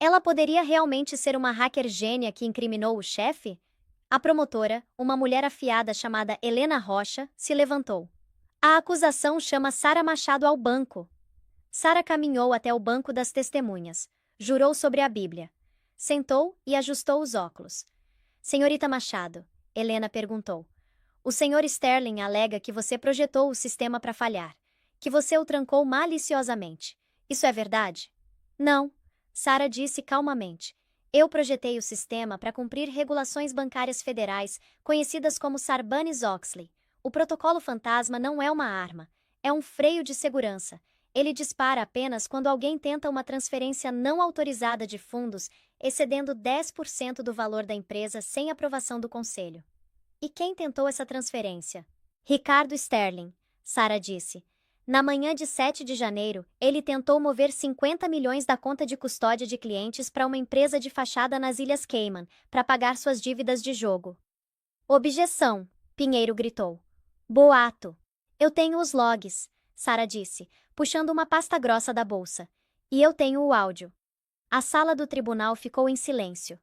Ela poderia realmente ser uma hacker gênia que incriminou o chefe? A promotora, uma mulher afiada chamada Helena Rocha, se levantou. A acusação chama Sara Machado ao banco. Sara caminhou até o banco das testemunhas. Jurou sobre a Bíblia. Sentou e ajustou os óculos. Senhorita Machado, Helena perguntou. O senhor Sterling alega que você projetou o sistema para falhar, que você o trancou maliciosamente. Isso é verdade? Não, Sara disse calmamente. Eu projetei o sistema para cumprir regulações bancárias federais, conhecidas como Sarbanes-Oxley. O protocolo fantasma não é uma arma, é um freio de segurança. Ele dispara apenas quando alguém tenta uma transferência não autorizada de fundos, excedendo 10% do valor da empresa sem aprovação do conselho. E quem tentou essa transferência? Ricardo Sterling, Sara disse. Na manhã de 7 de janeiro, ele tentou mover 50 milhões da conta de custódia de clientes para uma empresa de fachada nas Ilhas Cayman, para pagar suas dívidas de jogo. Objeção, Pinheiro gritou. Boato. Eu tenho os logs, Sara disse, puxando uma pasta grossa da bolsa. E eu tenho o áudio. A sala do tribunal ficou em silêncio.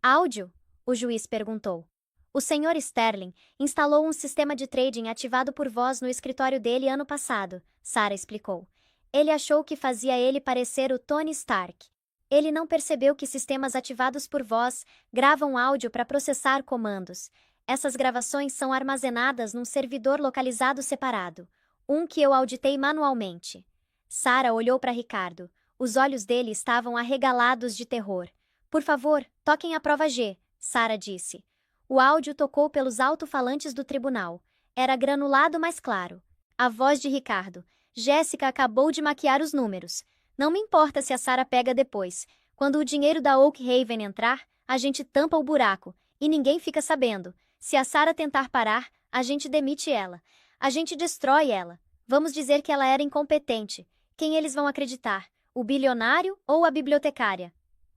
Áudio? O juiz perguntou. O senhor Sterling instalou um sistema de trading ativado por voz no escritório dele ano passado, Sara explicou. Ele achou que fazia ele parecer o Tony Stark. Ele não percebeu que sistemas ativados por voz gravam áudio para processar comandos. Essas gravações são armazenadas num servidor localizado separado, um que eu auditei manualmente. Sara olhou para Ricardo. Os olhos dele estavam arregalados de terror. Por favor, toquem a prova G, Sara disse. O áudio tocou pelos alto-falantes do tribunal. Era granulado, mas claro. A voz de Ricardo. Jéssica acabou de maquiar os números. Não me importa se a Sara pega depois. Quando o dinheiro da Oak Haven entrar, a gente tampa o buraco. E ninguém fica sabendo. Se a Sara tentar parar, a gente demite ela. A gente destrói ela. Vamos dizer que ela era incompetente. Quem eles vão acreditar? O bilionário ou a bibliotecária?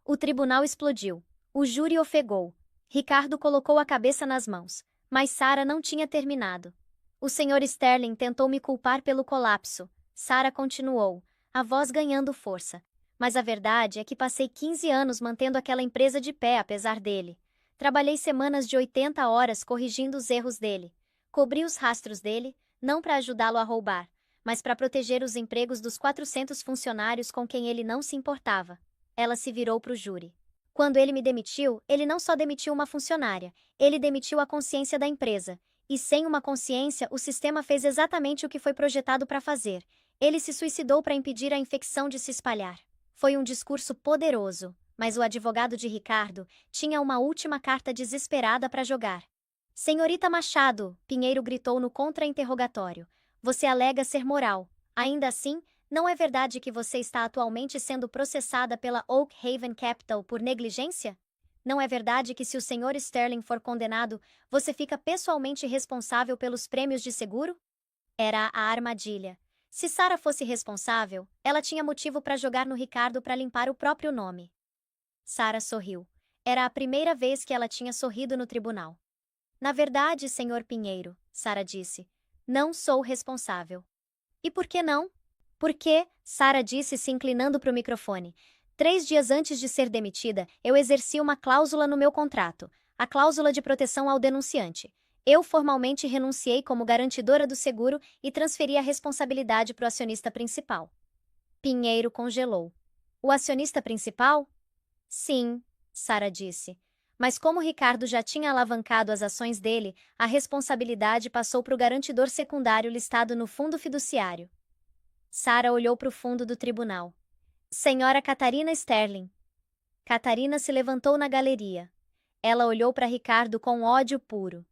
O tribunal explodiu. O júri ofegou. Ricardo colocou a cabeça nas mãos, mas Sara não tinha terminado. O senhor Sterling tentou me culpar pelo colapso. Sara continuou, a voz ganhando força. Mas a verdade é que passei 15 anos mantendo aquela empresa de pé apesar dele. Trabalhei semanas de 80 horas corrigindo os erros dele. Cobri os rastros dele, não para ajudá-lo a roubar, mas para proteger os empregos dos 400 funcionários com quem ele não se importava. Ela se virou para o júri. Quando ele me demitiu, ele não só demitiu uma funcionária, ele demitiu a consciência da empresa. E sem uma consciência, o sistema fez exatamente o que foi projetado para fazer. Ele se suicidou para impedir a infecção de se espalhar. Foi um discurso poderoso, mas o advogado de Ricardo tinha uma última carta desesperada para jogar. Senhorita Machado, Pinheiro gritou no contra-interrogatório. Você alega ser moral. Ainda assim, não é verdade que você está atualmente sendo processada pela Oak Haven Capital por negligência? Não é verdade que se o senhor Sterling for condenado, você fica pessoalmente responsável pelos prêmios de seguro? Era a armadilha. Se Sara fosse responsável, ela tinha motivo para jogar no Ricardo para limpar o próprio nome. Sara sorriu. Era a primeira vez que ela tinha sorrido no tribunal. Na verdade, senhor Pinheiro, Sara disse, não sou responsável. E por que não? Porque, Sara disse se inclinando para o microfone, 3 dias antes de ser demitida, eu exerci uma cláusula no meu contrato, a cláusula de proteção ao denunciante. Eu formalmente renunciei como garantidora do seguro e transferi a responsabilidade para o acionista principal. Pinheiro congelou. O acionista principal? Sim, Sara disse. Mas como Ricardo já tinha alavancado as ações dele, a responsabilidade passou para o garantidor secundário listado no fundo fiduciário. Sara olhou para o fundo do tribunal. Senhora Catarina Sterling. Catarina se levantou na galeria. Ela olhou para Ricardo com ódio puro.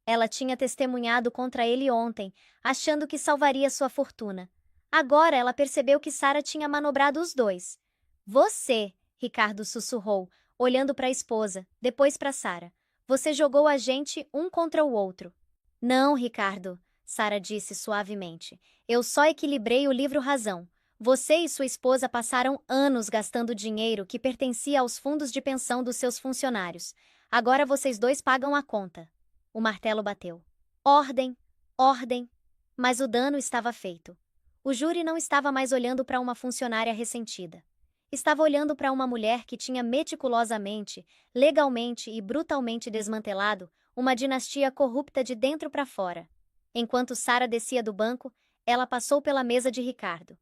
Ela tinha testemunhado contra ele ontem, achando que salvaria sua fortuna. Agora ela percebeu que Sara tinha manobrado os dois. Você, Ricardo sussurrou, olhando para a esposa, depois para Sara. Você jogou a gente um contra o outro. Não, Ricardo, Sara disse suavemente. Eu só equilibrei o livro razão. Você e sua esposa passaram anos gastando dinheiro que pertencia aos fundos de pensão dos seus funcionários. Agora vocês dois pagam a conta. O martelo bateu. Ordem, ordem. Mas o dano estava feito. O júri não estava mais olhando para uma funcionária ressentida. estava olhando para uma mulher que tinha meticulosamente, legalmente e brutalmente desmantelado uma dinastia corrupta de dentro para fora. Enquanto Sarah descia do banco, ela passou pela mesa de Ricardo.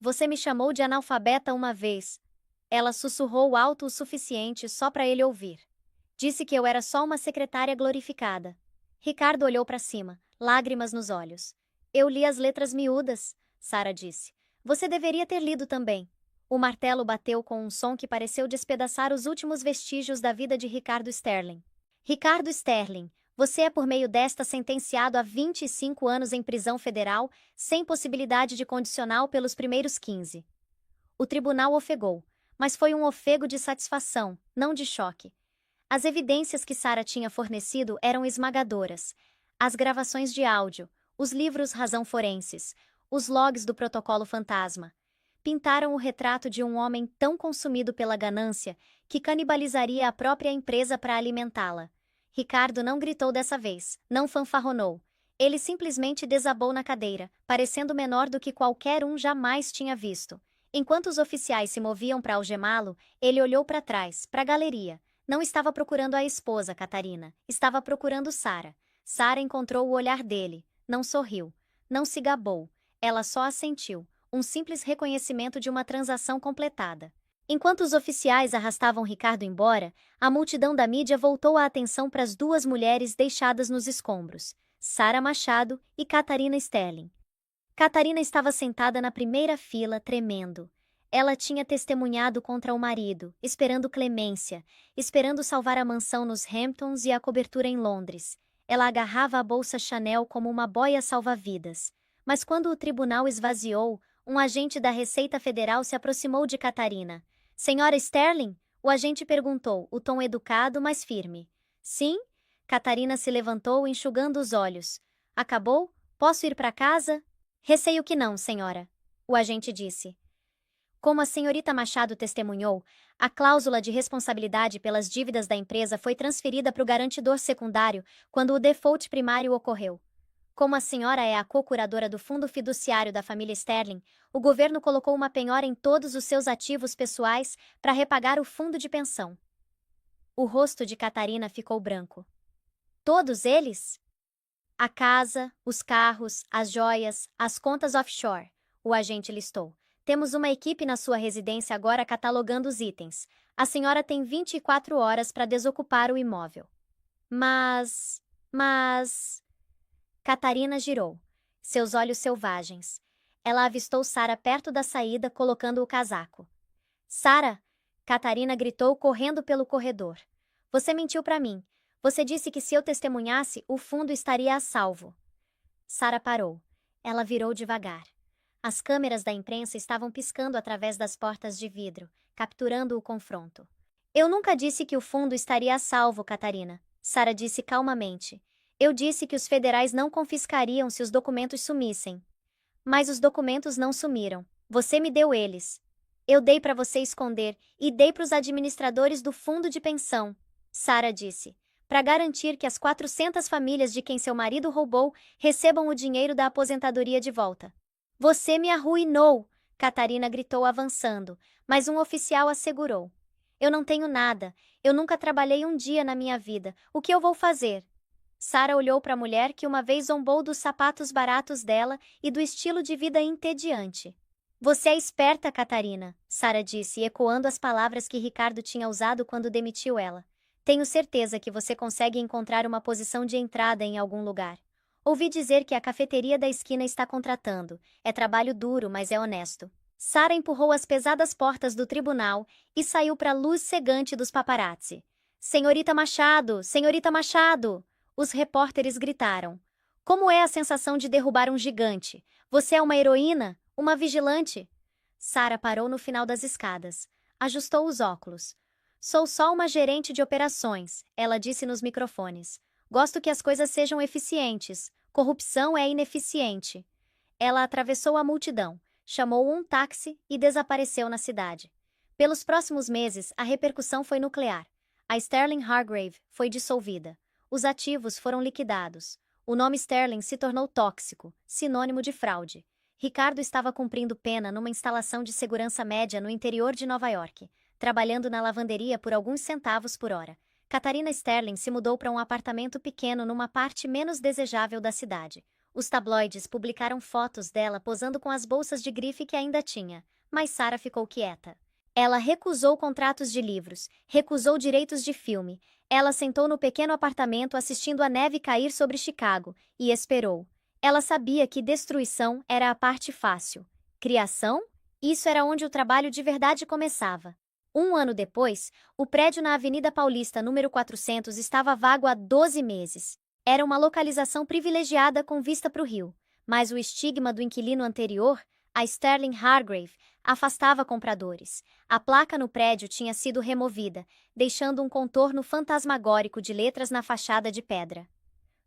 Você me chamou de analfabeta uma vez. Ela sussurrou alto o suficiente só para ele ouvir. Disse que eu era só uma secretária glorificada. Ricardo olhou para cima, lágrimas nos olhos. Eu li as letras miúdas, Sarah disse. Você deveria ter lido também. O martelo bateu com um som que pareceu despedaçar os últimos vestígios da vida de Ricardo Sterling. Ricardo Sterling, você é por meio desta sentenciado a 25 anos em prisão federal, sem possibilidade de condicional pelos primeiros 15. O tribunal ofegou, mas foi um ofego de satisfação, não de choque. As evidências que Sarah tinha fornecido eram esmagadoras. As gravações de áudio, os livros razão forenses, os logs do protocolo fantasma. Pintaram o retrato de um homem tão consumido pela ganância que canibalizaria a própria empresa para alimentá-la. Ricardo não gritou dessa vez, não fanfarronou. Ele simplesmente desabou na cadeira, parecendo menor do que qualquer um jamais tinha visto. Enquanto os oficiais se moviam para algemá-lo, ele olhou para trás, para a galeria. Não estava procurando a esposa, Catarina. Estava procurando Sarah. Sarah encontrou o olhar dele. Não sorriu. Não se gabou. Ela só assentiu. Um simples reconhecimento de uma transação completada. Enquanto os oficiais arrastavam Ricardo embora, a multidão da mídia voltou a atenção para as duas mulheres deixadas nos escombros, Sarah Machado e Catarina Sterling. Catarina estava sentada na primeira fila, tremendo. Ela tinha testemunhado contra o marido, esperando clemência, esperando salvar a mansão nos Hamptons e a cobertura em Londres. Ela agarrava a bolsa Chanel como uma boia salva-vidas. Mas quando o tribunal esvaziou, um agente da Receita Federal se aproximou de Catarina. Senhora Sterling? O agente perguntou, o tom educado, mas firme. Sim? Catarina se levantou, enxugando os olhos. Acabou? Posso ir para casa? Receio que não, senhora. O agente disse. Como a senhorita Machado testemunhou, a cláusula de responsabilidade pelas dívidas da empresa foi transferida para o garantidor secundário quando o default primário ocorreu. Como a senhora é a co-curadora do fundo fiduciário da família Sterling, o governo colocou uma penhora em todos os seus ativos pessoais para repagar o fundo de pensão. O rosto de Catarina ficou branco. Todos eles? A casa, os carros, as joias, as contas offshore, o agente listou. Temos uma equipe na sua residência agora catalogando os itens. A senhora tem 24 horas para desocupar o imóvel. Mas... Catarina girou, seus olhos selvagens. Ela avistou Sarah perto da saída, colocando o casaco. Sarah! Catarina gritou, correndo pelo corredor. Você mentiu para mim. Você disse que se eu testemunhasse, o fundo estaria a salvo. Sarah parou. Ela virou devagar. As câmeras da imprensa estavam piscando através das portas de vidro, capturando o confronto. Eu nunca disse que o fundo estaria a salvo, Catarina. Sarah disse calmamente. Eu disse que os federais não confiscariam se os documentos sumissem. Mas os documentos não sumiram. Você me deu eles. Eu dei para você esconder e dei para os administradores do fundo de pensão. Sarah disse. Para garantir que as 400 famílias de quem seu marido roubou recebam o dinheiro da aposentadoria de volta. Você me arruinou! Catarina gritou avançando, mas um oficial assegurou. Eu não tenho nada. Eu nunca trabalhei um dia na minha vida. O que eu vou fazer? Sarah olhou para a mulher que uma vez zombou dos sapatos baratos dela e do estilo de vida entediante. Você é esperta, Catarina, Sarah disse, ecoando as palavras que Ricardo tinha usado quando demitiu ela. Tenho certeza que você consegue encontrar uma posição de entrada em algum lugar. Ouvi dizer que a cafeteria da esquina está contratando. É trabalho duro, mas é honesto. Sarah empurrou as pesadas portas do tribunal e saiu para a luz cegante dos paparazzi. Senhorita Machado! Senhorita Machado! Os repórteres gritaram. Como é a sensação de derrubar um gigante? Você é uma heroína? Uma vigilante? Sarah parou no final das escadas. Ajustou os óculos. Sou só uma gerente de operações, ela disse nos microfones. Gosto que as coisas sejam eficientes. Corrupção é ineficiente. Ela atravessou a multidão, chamou um táxi e desapareceu na cidade. Pelos próximos meses, a repercussão foi nuclear. A Sterling Hargrave foi dissolvida. Os ativos foram liquidados. O nome Sterling se tornou tóxico, sinônimo de fraude. Ricardo estava cumprindo pena numa instalação de segurança média no interior de Nova York, trabalhando na lavanderia por alguns centavos por hora. Catarina Sterling se mudou para um apartamento pequeno numa parte menos desejável da cidade. Os tabloides publicaram fotos dela posando com as bolsas de grife que ainda tinha, mas Sarah ficou quieta. Ela recusou contratos de livros, recusou direitos de filme. Ela sentou no pequeno apartamento assistindo a neve cair sobre Chicago e esperou. Ela sabia que destruição era a parte fácil. Criação? Isso era onde o trabalho de verdade começava. Um ano depois, o prédio na Avenida Paulista, número 400, estava vago há 12 meses. Era uma localização privilegiada com vista para o rio, mas o estigma do inquilino anterior, a Sterling Hargrave, afastava compradores. A placa no prédio tinha sido removida, deixando um contorno fantasmagórico de letras na fachada de pedra.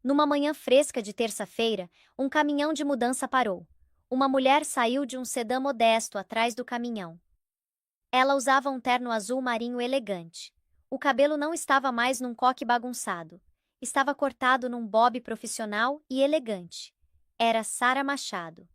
Numa manhã fresca de terça-feira, um caminhão de mudança parou. Uma mulher saiu de um sedã modesto atrás do caminhão. Ela usava um terno azul marinho elegante. O cabelo não estava mais num coque bagunçado. Estava cortado num bob profissional e elegante. Era Sarah Machado.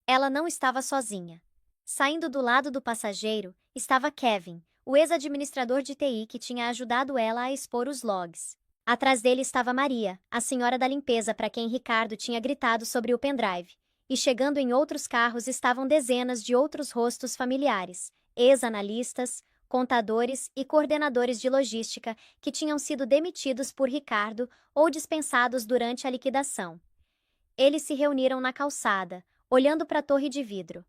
Ela não estava sozinha. Saindo do lado do passageiro, estava Kevin, o ex-administrador de TI que tinha ajudado ela a expor os logs. Atrás dele estava Maria, a senhora da limpeza para quem Ricardo tinha gritado sobre o pendrive. E chegando em outros carros estavam dezenas de outros rostos familiares, ex-analistas, contadores e coordenadores de logística que tinham sido demitidos por Ricardo ou dispensados durante a liquidação. Eles se reuniram na calçada, olhando para a torre de vidro.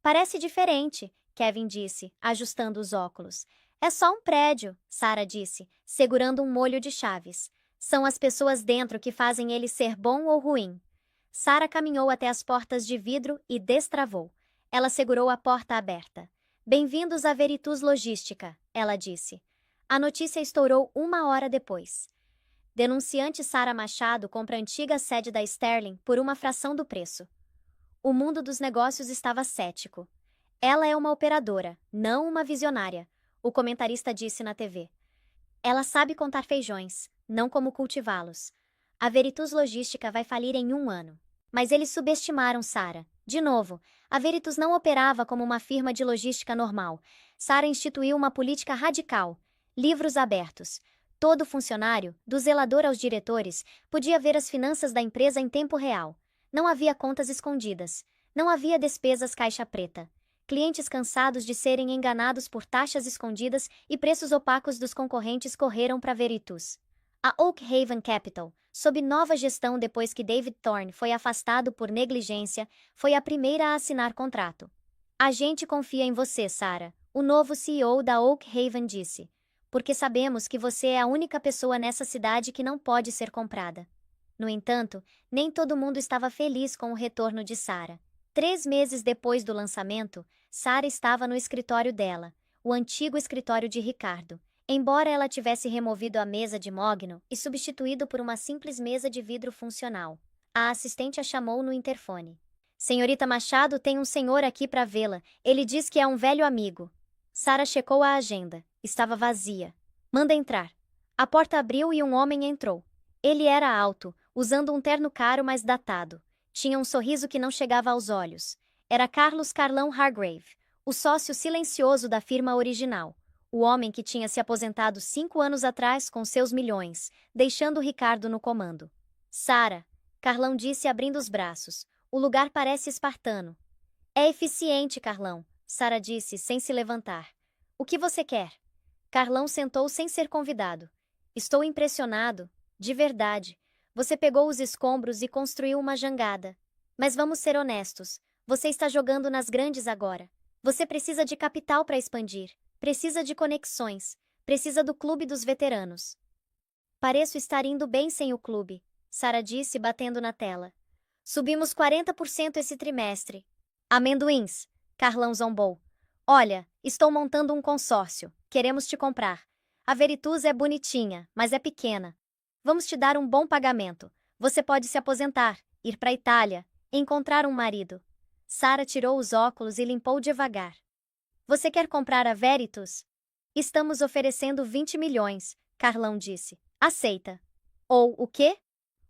Parece diferente, Kevin disse, ajustando os óculos. É só um prédio, Sarah disse, segurando um molho de chaves. São as pessoas dentro que fazem ele ser bom ou ruim. Sarah caminhou até as portas de vidro e destravou. Ela segurou a porta aberta. Bem-vindos à Veritus Logística, ela disse. A notícia estourou 1 hora depois. Denunciante Sarah Machado compra a antiga sede da Sterling por uma fração do preço. O mundo dos negócios estava cético. Ela é uma operadora, não uma visionária, o comentarista disse na TV. Ela sabe contar feijões, não como cultivá-los. A Veritus Logística vai falir em 1 ano. Mas eles subestimaram Sarah. De novo, a Veritus não operava como uma firma de logística normal. Sarah instituiu uma política radical. Livros abertos. Todo funcionário, do zelador aos diretores, podia ver as finanças da empresa em tempo real. Não havia contas escondidas. Não havia despesas caixa preta. Clientes cansados de serem enganados por taxas escondidas e preços opacos dos concorrentes correram para Veritus. A Oak Haven Capital, sob nova gestão depois que David Thorne foi afastado por negligência, foi a primeira a assinar contrato. A gente confia em você, Sarah, o novo CEO da Oak Haven disse, porque sabemos que você é a única pessoa nessa cidade que não pode ser comprada. No entanto, nem todo mundo estava feliz com o retorno de Sarah. 3 meses depois do lançamento, Sarah estava no escritório dela, o antigo escritório de Ricardo. Embora ela tivesse removido a mesa de mogno e substituído por uma simples mesa de vidro funcional, a assistente a chamou no interfone. Senhorita Machado, tem um senhor aqui para vê-la. Ele diz que é um velho amigo. Sarah checou a agenda. Estava vazia. Manda entrar. A porta abriu e um homem entrou. Ele era alto, usando um terno caro mas datado. Tinha um sorriso que não chegava aos olhos. Era Carlos Carlão Hargrave, o sócio silencioso da firma original. O homem que tinha se aposentado 5 anos atrás com seus milhões, deixando Ricardo no comando. Sarah, Carlão disse abrindo os braços. O lugar parece espartano. É eficiente, Carlão, Sarah disse sem se levantar. O que você quer? Carlão sentou sem ser convidado. Estou impressionado, de verdade. Você pegou os escombros e construiu uma jangada. Mas vamos ser honestos, você está jogando nas grandes agora. Você precisa de capital para expandir. Precisa de conexões. Precisa do clube dos veteranos. Pareço estar indo bem sem o clube, Sarah disse batendo na tela. Subimos 40% esse trimestre. Amendoins, Carlão zombou. Olha, estou montando um consórcio. Queremos te comprar. A Veritus é bonitinha, mas é pequena. Vamos te dar um bom pagamento. Você pode se aposentar, ir para a Itália, encontrar um marido. Sarah tirou os óculos e limpou devagar. Você quer comprar a Veritus? Estamos oferecendo 20 milhões, Carlão disse. Aceita. Ou o quê?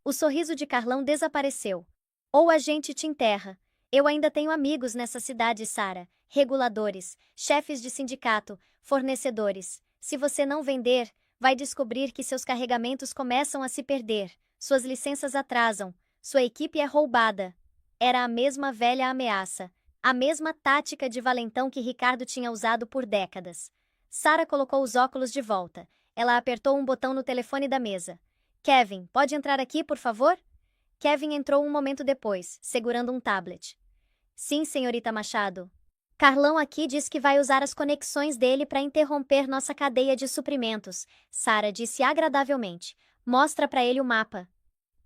O sorriso de Carlão desapareceu. Ou a gente te enterra. Eu ainda tenho amigos nessa cidade, Sara. Reguladores, chefes de sindicato, fornecedores. Se você não vender, vai descobrir que seus carregamentos começam a se perder, suas licenças atrasam, sua equipe é roubada. Era a mesma velha ameaça, a mesma tática de valentão que Ricardo tinha usado por décadas. Sara colocou os óculos de volta. Ela apertou um botão no telefone da mesa. Kevin, pode entrar aqui, por favor? Kevin entrou um momento depois, segurando um tablet. Sim, senhorita Machado. Carlão aqui diz que vai usar as conexões dele para interromper nossa cadeia de suprimentos, Sara disse agradavelmente. Mostra para ele o mapa.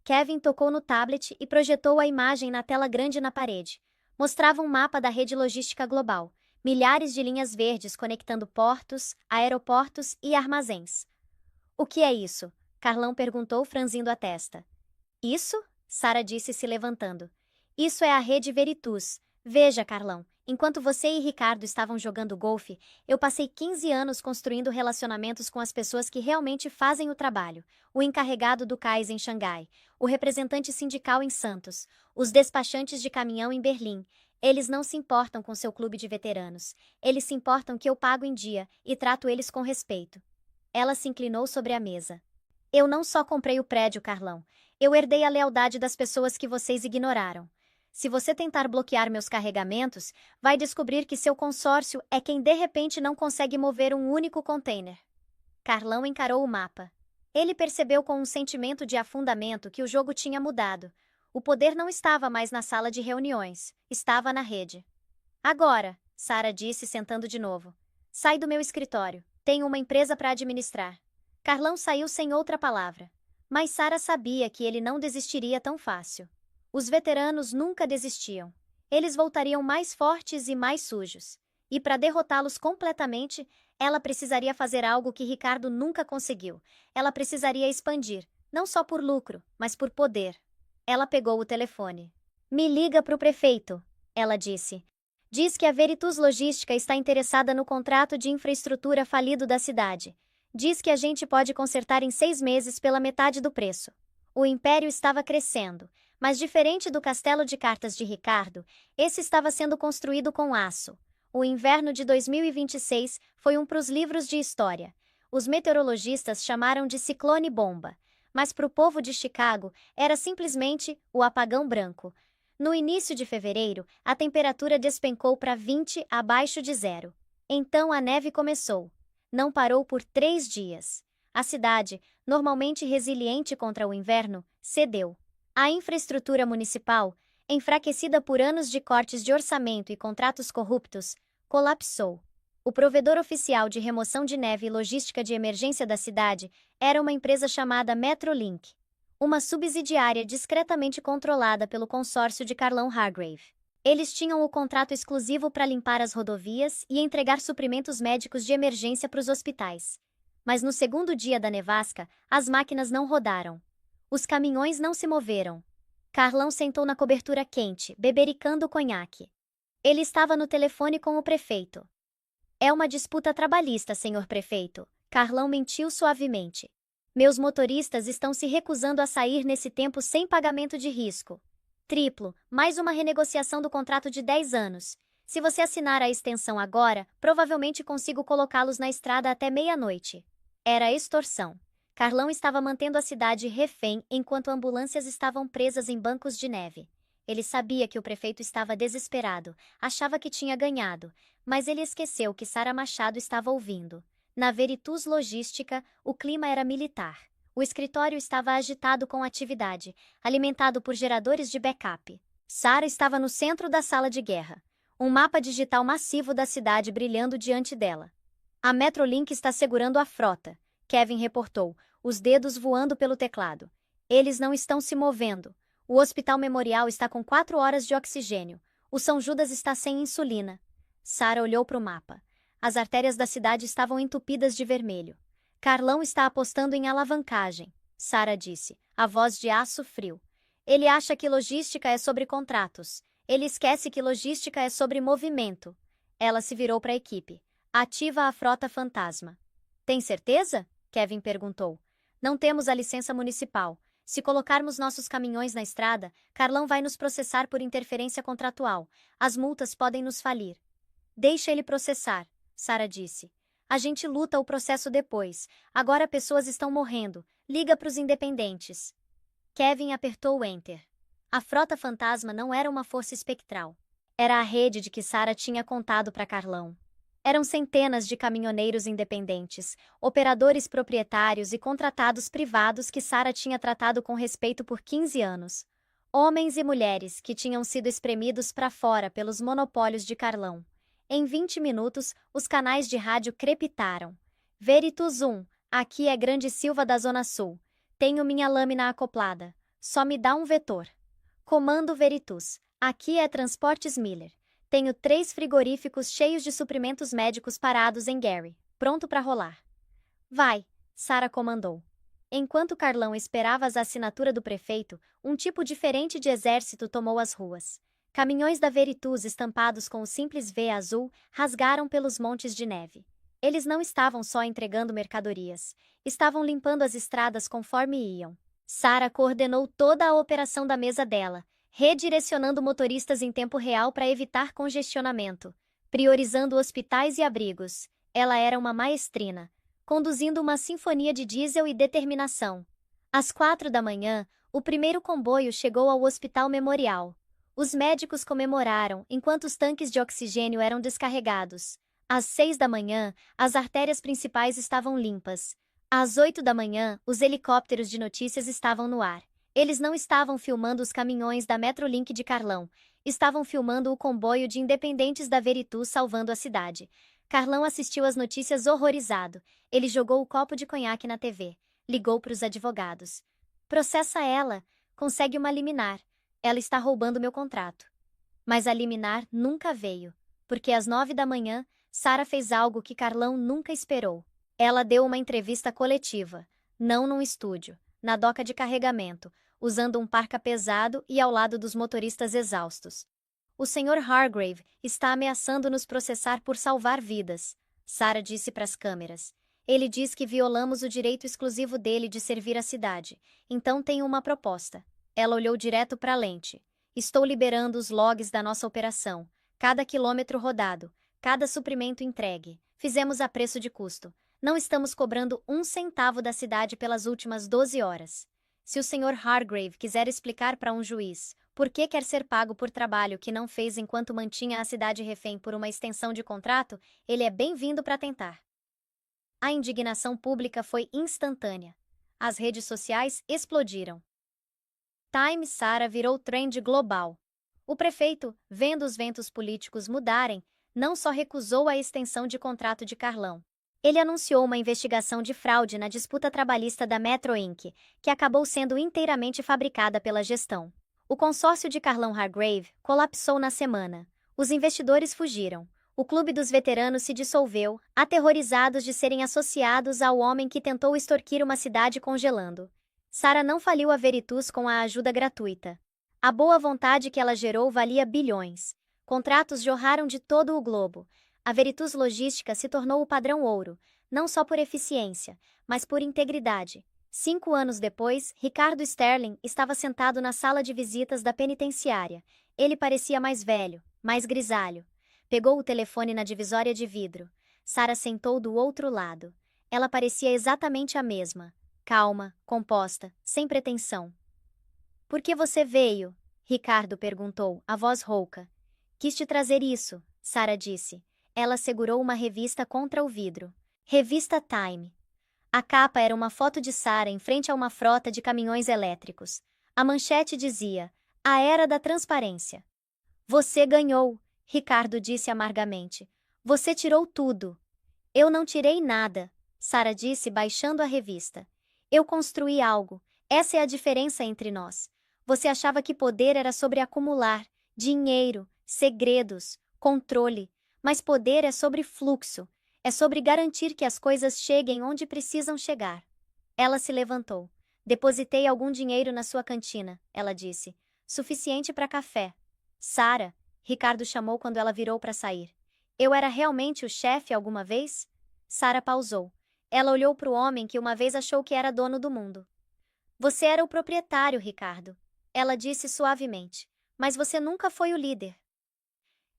Kevin tocou no tablet e projetou a imagem na tela grande na parede. Mostrava um mapa da rede logística global. Milhares de linhas verdes conectando portos, aeroportos e armazéns. O que é isso? Carlão perguntou, franzindo a testa. Isso? Sara disse, se levantando. Isso é a rede Veritus. Veja, Carlão, enquanto você e Ricardo estavam jogando golfe, eu passei 15 anos construindo relacionamentos com as pessoas que realmente fazem o trabalho. O encarregado do cais em Xangai, o representante sindical em Santos, os despachantes de caminhão em Berlim. Eles não se importam com seu clube de veteranos. Eles se importam que eu pago em dia e trato eles com respeito. Ela se inclinou sobre a mesa. Eu não só comprei o prédio, Carlão. Eu herdei a lealdade das pessoas que vocês ignoraram. Se você tentar bloquear meus carregamentos, vai descobrir que seu consórcio é quem de repente não consegue mover um único container. Carlão encarou o mapa. Ele percebeu com um sentimento de afundamento que o jogo tinha mudado. O poder não estava mais na sala de reuniões, estava na rede. Agora, Sara disse, sentando de novo. Sai do meu escritório. Tenho uma empresa para administrar. Carlão saiu sem outra palavra. Mas Sara sabia que ele não desistiria tão fácil. Os veteranos nunca desistiam. Eles voltariam mais fortes e mais sujos. E para derrotá-los completamente, ela precisaria fazer algo que Ricardo nunca conseguiu. Ela precisaria expandir, não só por lucro, mas por poder. Ela pegou o telefone. Me liga para o prefeito, ela disse. Diz que a Veritus Logística está interessada no contrato de infraestrutura falido da cidade. Diz que a gente pode consertar em 6 meses pela metade do preço. O império estava crescendo, mas diferente do castelo de cartas de Ricardo, esse estava sendo construído com aço. O inverno de 2026 foi um pros livros de história. Os meteorologistas chamaram de ciclone bomba, mas para o povo de Chicago era simplesmente o apagão branco. No início de fevereiro, a temperatura despencou para 20 abaixo de zero. Então a neve começou. Não parou por 3 dias. A cidade, normalmente resiliente contra o inverno, cedeu. A infraestrutura municipal, enfraquecida por anos de cortes de orçamento e contratos corruptos, colapsou. O provedor oficial de remoção de neve e logística de emergência da cidade era uma empresa chamada Metrolink, uma subsidiária discretamente controlada pelo consórcio de Carlão Hargrave. Eles tinham o contrato exclusivo para limpar as rodovias e entregar suprimentos médicos de emergência para os hospitais. Mas no segundo dia da nevasca, as máquinas não rodaram. Os caminhões não se moveram. Carlão sentou na cobertura quente, bebericando o conhaque. Ele estava no telefone com o prefeito. É uma disputa trabalhista, senhor prefeito. Carlão mentiu suavemente. Meus motoristas estão se recusando a sair nesse tempo sem pagamento de risco. Triplo, mais uma renegociação do contrato de 10 anos. Se você assinar a extensão agora, provavelmente consigo colocá-los na estrada até meia-noite. Era extorsão. Carlão estava mantendo a cidade refém enquanto ambulâncias estavam presas em bancos de neve. Ele sabia que o prefeito estava desesperado, achava que tinha ganhado, mas ele esqueceu que Sara Machado estava ouvindo. Na Veritus Logística, o clima era militar. O escritório estava agitado com atividade, alimentado por geradores de backup. Sara estava no centro da sala de guerra, um mapa digital massivo da cidade brilhando diante dela. A Metrolink está segurando a frota, Kevin reportou, os dedos voando pelo teclado. Eles não estão se movendo. O Hospital Memorial está com 4 horas de oxigênio. O São Judas está sem insulina. Sara olhou para o mapa. As artérias da cidade estavam entupidas de vermelho. Carlão está apostando em alavancagem, Sara disse, a voz de aço frio. Ele acha que logística é sobre contratos. Ele esquece que logística é sobre movimento. Ela se virou para a equipe. Ativa a frota fantasma. Tem certeza? Kevin perguntou. Não temos a licença municipal. Se colocarmos nossos caminhões na estrada, Carlão vai nos processar por interferência contratual. As multas podem nos falir. Deixa ele processar, Sarah disse. A gente luta o processo depois. Agora pessoas estão morrendo. Liga para os independentes. Kevin apertou o Enter. A frota fantasma não era uma força espectral. Era a rede de que Sarah tinha contado para Carlão. Eram centenas de caminhoneiros independentes, operadores proprietários e contratados privados que Sarah tinha tratado com respeito por 15 anos. Homens e mulheres que tinham sido espremidos para fora pelos monopólios de Carlão. Em 20 minutos, os canais de rádio crepitaram. Veritus 1, aqui é Grande Silva da Zona Sul. Tenho minha lâmina acoplada. Só me dá um vetor. Comando Veritus, aqui é Transportes Miller. Tenho 3 frigoríficos cheios de suprimentos médicos parados em Gary, pronto para rolar. Vai, Sarah comandou. Enquanto Carlão esperava a assinatura do prefeito, um tipo diferente de exército tomou as ruas. Caminhões da Veritus estampados com o simples V azul rasgaram pelos montes de neve. Eles não estavam só entregando mercadorias, estavam limpando as estradas conforme iam. Sarah coordenou toda a operação da mesa dela, redirecionando motoristas em tempo real para evitar congestionamento, priorizando hospitais e abrigos. Ela era uma maestrina, conduzindo uma sinfonia de diesel e determinação. Às 4 da manhã, o primeiro comboio chegou ao Hospital Memorial. Os médicos comemoraram enquanto os tanques de oxigênio eram descarregados. Às 6 da manhã, as artérias principais estavam limpas. Às 8 da manhã, os helicópteros de notícias estavam no ar. Eles não estavam filmando os caminhões da Metrolink de Carlão, estavam filmando o comboio de independentes da Veritus salvando a cidade. Carlão assistiu às notícias horrorizado. Ele jogou o copo de conhaque na TV. Ligou para os advogados. Processa ela. Consegue uma liminar. Ela está roubando meu contrato. Mas a liminar nunca veio, porque às 9 da manhã, Sarah fez algo que Carlão nunca esperou. Ela deu uma entrevista coletiva, não num estúdio, na doca de carregamento, usando um parca pesado e ao lado dos motoristas exaustos. O Sr. Hargrave está ameaçando nos processar por salvar vidas, Sarah disse para as câmeras. Ele diz que violamos o direito exclusivo dele de servir a cidade, então tenho uma proposta. Ela olhou direto para a lente. Estou liberando os logs da nossa operação, cada quilômetro rodado, cada suprimento entregue. Fizemos a preço de custo. Não estamos cobrando 1 centavo da cidade pelas últimas 12 horas. Se o Sr. Hargrave quiser explicar para um juiz por que quer ser pago por trabalho que não fez enquanto mantinha a cidade refém por uma extensão de contrato, ele é bem-vindo para tentar. A indignação pública foi instantânea. As redes sociais explodiram. Time Sarah virou trend global. O prefeito, vendo os ventos políticos mudarem, não só recusou a extensão de contrato de Carlão. Ele anunciou uma investigação de fraude na disputa trabalhista da Metro Inc., que acabou sendo inteiramente fabricada pela gestão. O consórcio de Carlão Hargrave colapsou na semana. Os investidores fugiram. O Clube dos Veteranos se dissolveu, aterrorizados de serem associados ao homem que tentou extorquir uma cidade congelando. Sarah não faliu a Veritus com a ajuda gratuita. A boa vontade que ela gerou valia bilhões. Contratos jorraram de todo o globo. A Veritus Logística se tornou o padrão ouro, não só por eficiência, mas por integridade. 5 anos depois, Ricardo Sterling estava sentado na sala de visitas da penitenciária. Ele parecia mais velho, mais grisalho. Pegou o telefone na divisória de vidro. Sarah sentou do outro lado. Ela parecia exatamente a mesma. Calma, composta, sem pretensão. "Por que você veio?" Ricardo perguntou, a voz rouca. "Quis te trazer isso", Sarah disse. Ela segurou uma revista contra o vidro. Revista Time. A capa era uma foto de Sarah em frente a uma frota de caminhões elétricos. A manchete dizia: "A Era da Transparência." "Você ganhou", Ricardo disse amargamente. "Você tirou tudo." "Eu não tirei nada", Sarah disse baixando a revista. "Eu construí algo. Essa é a diferença entre nós. Você achava que poder era sobre acumular dinheiro, segredos, controle. Mas poder é sobre fluxo, é sobre garantir que as coisas cheguem onde precisam chegar." Ela se levantou. "Depositei algum dinheiro na sua cantina", ela disse. "Suficiente para café." "Sarah", Ricardo chamou quando ela virou para sair. "Eu era realmente o chefe alguma vez?" Sarah pausou. Ela olhou para o homem que uma vez achou que era dono do mundo. Você era o proprietário, Ricardo. Ela disse suavemente. Mas você nunca foi o líder.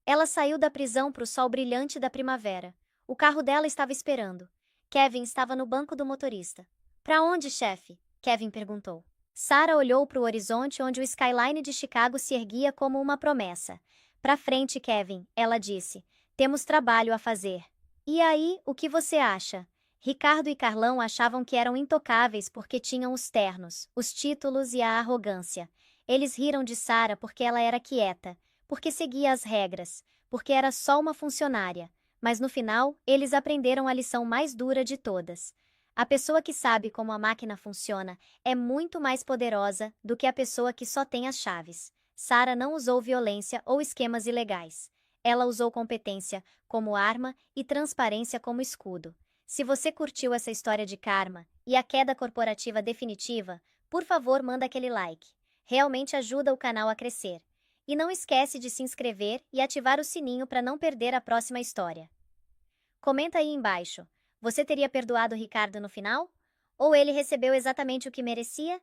Ela saiu da prisão para o sol brilhante da primavera. O carro dela estava esperando. Kevin estava no banco do motorista. Para onde, chefe? Kevin perguntou. Sarah olhou para o horizonte onde o skyline de Chicago se erguia como uma promessa. Para frente, Kevin, ela disse. Temos trabalho a fazer. E aí, o que você acha? Ricardo e Carlão achavam que eram intocáveis porque tinham os ternos, os títulos e a arrogância. Eles riram de Sarah porque ela era quieta, porque seguia as regras, porque era só uma funcionária. Mas no final, eles aprenderam a lição mais dura de todas. A pessoa que sabe como a máquina funciona é muito mais poderosa do que a pessoa que só tem as chaves. Sarah não usou violência ou esquemas ilegais. Ela usou competência como arma e transparência como escudo. Se você curtiu essa história de karma e a queda corporativa definitiva, por favor, manda aquele like. Realmente ajuda o canal a crescer. E não esquece de se inscrever e ativar o sininho para não perder a próxima história. Comenta aí embaixo. Você teria perdoado Ricardo no final? Ou ele recebeu exatamente o que merecia?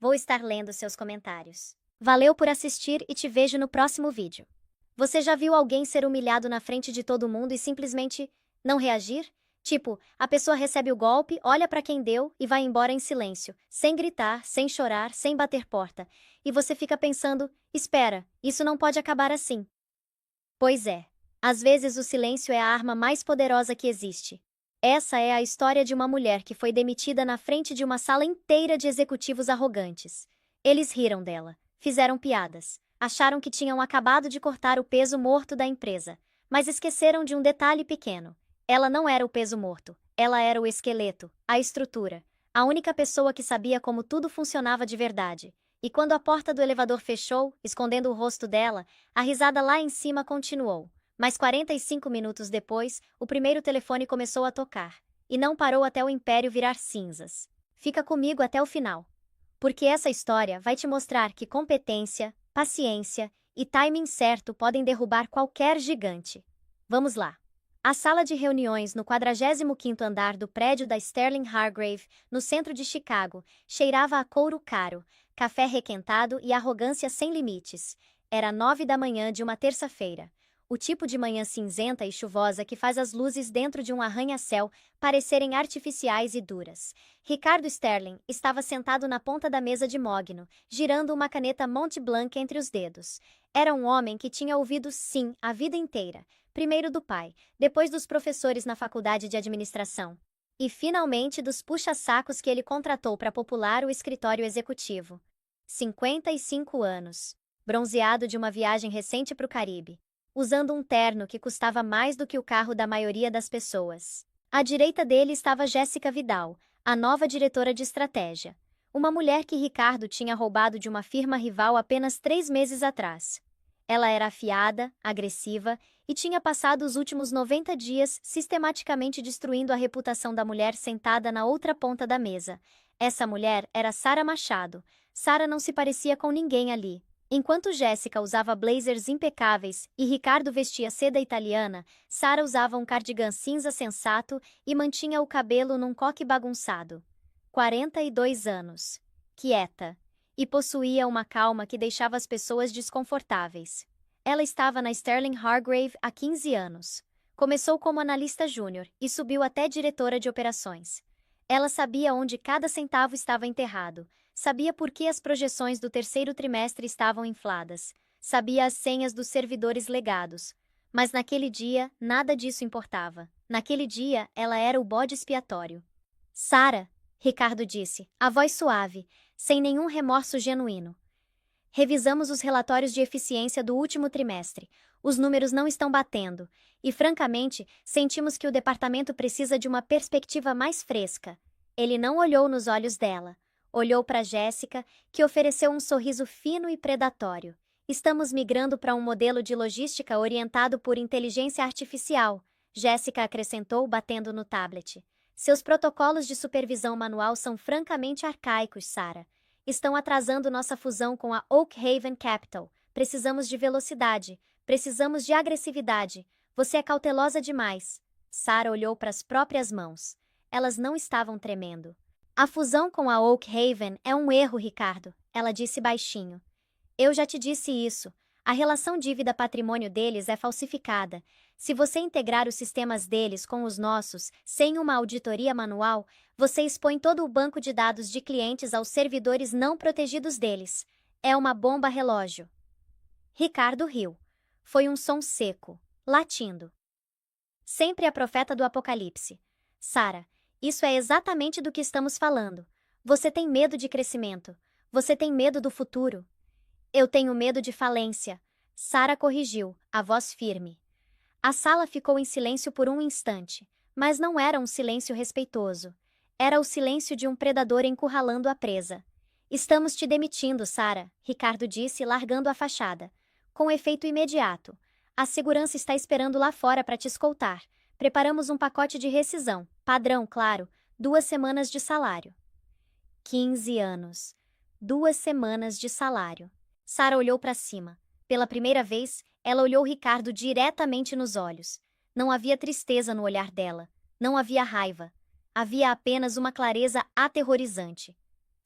Vou estar lendo seus comentários. Valeu por assistir e te vejo no próximo vídeo. Você já viu alguém ser humilhado na frente de todo mundo e simplesmente não reagir? Tipo, a pessoa recebe o golpe, olha para quem deu e vai embora em silêncio, sem gritar, sem chorar, sem bater porta. E você fica pensando, espera, isso não pode acabar assim. Pois é. Às vezes o silêncio é a arma mais poderosa que existe. Essa é a história de uma mulher que foi demitida na frente de uma sala inteira de executivos arrogantes. Eles riram dela, fizeram piadas, acharam que tinham acabado de cortar o peso morto da empresa, mas esqueceram de um detalhe pequeno. Ela não era o peso morto, ela era o esqueleto, a estrutura, a única pessoa que sabia como tudo funcionava de verdade. E quando a porta do elevador fechou, escondendo o rosto dela, a risada lá em cima continuou. Mas 45 minutos depois, o primeiro telefone começou a tocar. E não parou até o império virar cinzas. Fica comigo até o final. Porque essa história vai te mostrar que competência, paciência e timing certo podem derrubar qualquer gigante. Vamos lá. A sala de reuniões no 45º andar do prédio da Sterling Hargrave, no centro de Chicago, cheirava a couro caro, café requentado e arrogância sem limites. Era 9 da manhã de uma terça-feira. O tipo de manhã cinzenta e chuvosa que faz as luzes dentro de um arranha-céu parecerem artificiais e duras. Ricardo Sterling estava sentado na ponta da mesa de mogno, girando uma caneta Mont Blanc entre os dedos. Era um homem que tinha ouvido sim a vida inteira, primeiro do pai, depois dos professores na faculdade de administração. E finalmente dos puxa-sacos que ele contratou para popular o escritório executivo. 55 anos. Bronzeado de uma viagem recente para o Caribe. Usando um terno que custava mais do que o carro da maioria das pessoas. À direita dele estava Jéssica Vidal, a nova diretora de estratégia. Uma mulher que Ricardo tinha roubado de uma firma rival apenas 3 meses atrás. Ela era afiada, agressiva e tinha passado os últimos 90 dias sistematicamente destruindo a reputação da mulher sentada na outra ponta da mesa. Essa mulher era Sarah Machado. Sarah não se parecia com ninguém ali. Enquanto Jéssica usava blazers impecáveis e Ricardo vestia seda italiana, Sarah usava um cardigan cinza sensato e mantinha o cabelo num coque bagunçado. 42 anos. Quieta. E possuía uma calma que deixava as pessoas desconfortáveis. Ela estava na Sterling Hargrave há 15 anos. Começou como analista júnior e subiu até diretora de operações. Ela sabia onde cada centavo estava enterrado. Sabia por que as projeções do terceiro trimestre estavam infladas. Sabia as senhas dos servidores legados. Mas naquele dia, nada disso importava. Naquele dia, ela era o bode expiatório. Sarah, Ricardo disse, a voz suave, sem nenhum remorso genuíno. Revisamos os relatórios de eficiência do último trimestre. Os números não estão batendo. E, francamente, sentimos que o departamento precisa de uma perspectiva mais fresca. Ele não olhou nos olhos dela. Olhou para Jéssica, que ofereceu um sorriso fino e predatório. Estamos migrando para um modelo de logística orientado por inteligência artificial, Jéssica acrescentou, batendo no tablet. Seus protocolos de supervisão manual são francamente arcaicos, Sarah. Estão atrasando nossa fusão com a Oak Haven Capital. Precisamos de velocidade. Precisamos de agressividade. Você é cautelosa demais. Sarah olhou para as próprias mãos. Elas não estavam tremendo. A fusão com a Oak Haven é um erro, Ricardo, ela disse baixinho. Eu já te disse isso. A relação dívida-patrimônio deles é falsificada. Se você integrar os sistemas deles com os nossos, sem uma auditoria manual, você expõe todo o banco de dados de clientes aos servidores não protegidos deles. É uma bomba relógio. Ricardo riu. Foi um som seco, latindo. Sempre a profeta do apocalipse. Sara, isso é exatamente do que estamos falando. Você tem medo de crescimento. Você tem medo do futuro. Eu tenho medo de falência. Sara corrigiu, a voz firme. A sala ficou em silêncio por um instante, mas não era um silêncio respeitoso. Era o silêncio de um predador encurralando a presa. Estamos te demitindo, Sara, Ricardo disse, largando a fachada. Com efeito imediato. A segurança está esperando lá fora para te escoltar. Preparamos um pacote de rescisão, padrão, claro, 2 semanas de salário. 15 anos. 2 semanas de salário. Sara olhou para cima. Pela primeira vez, ela olhou Ricardo diretamente nos olhos. Não havia tristeza no olhar dela. Não havia raiva. Havia apenas uma clareza aterrorizante.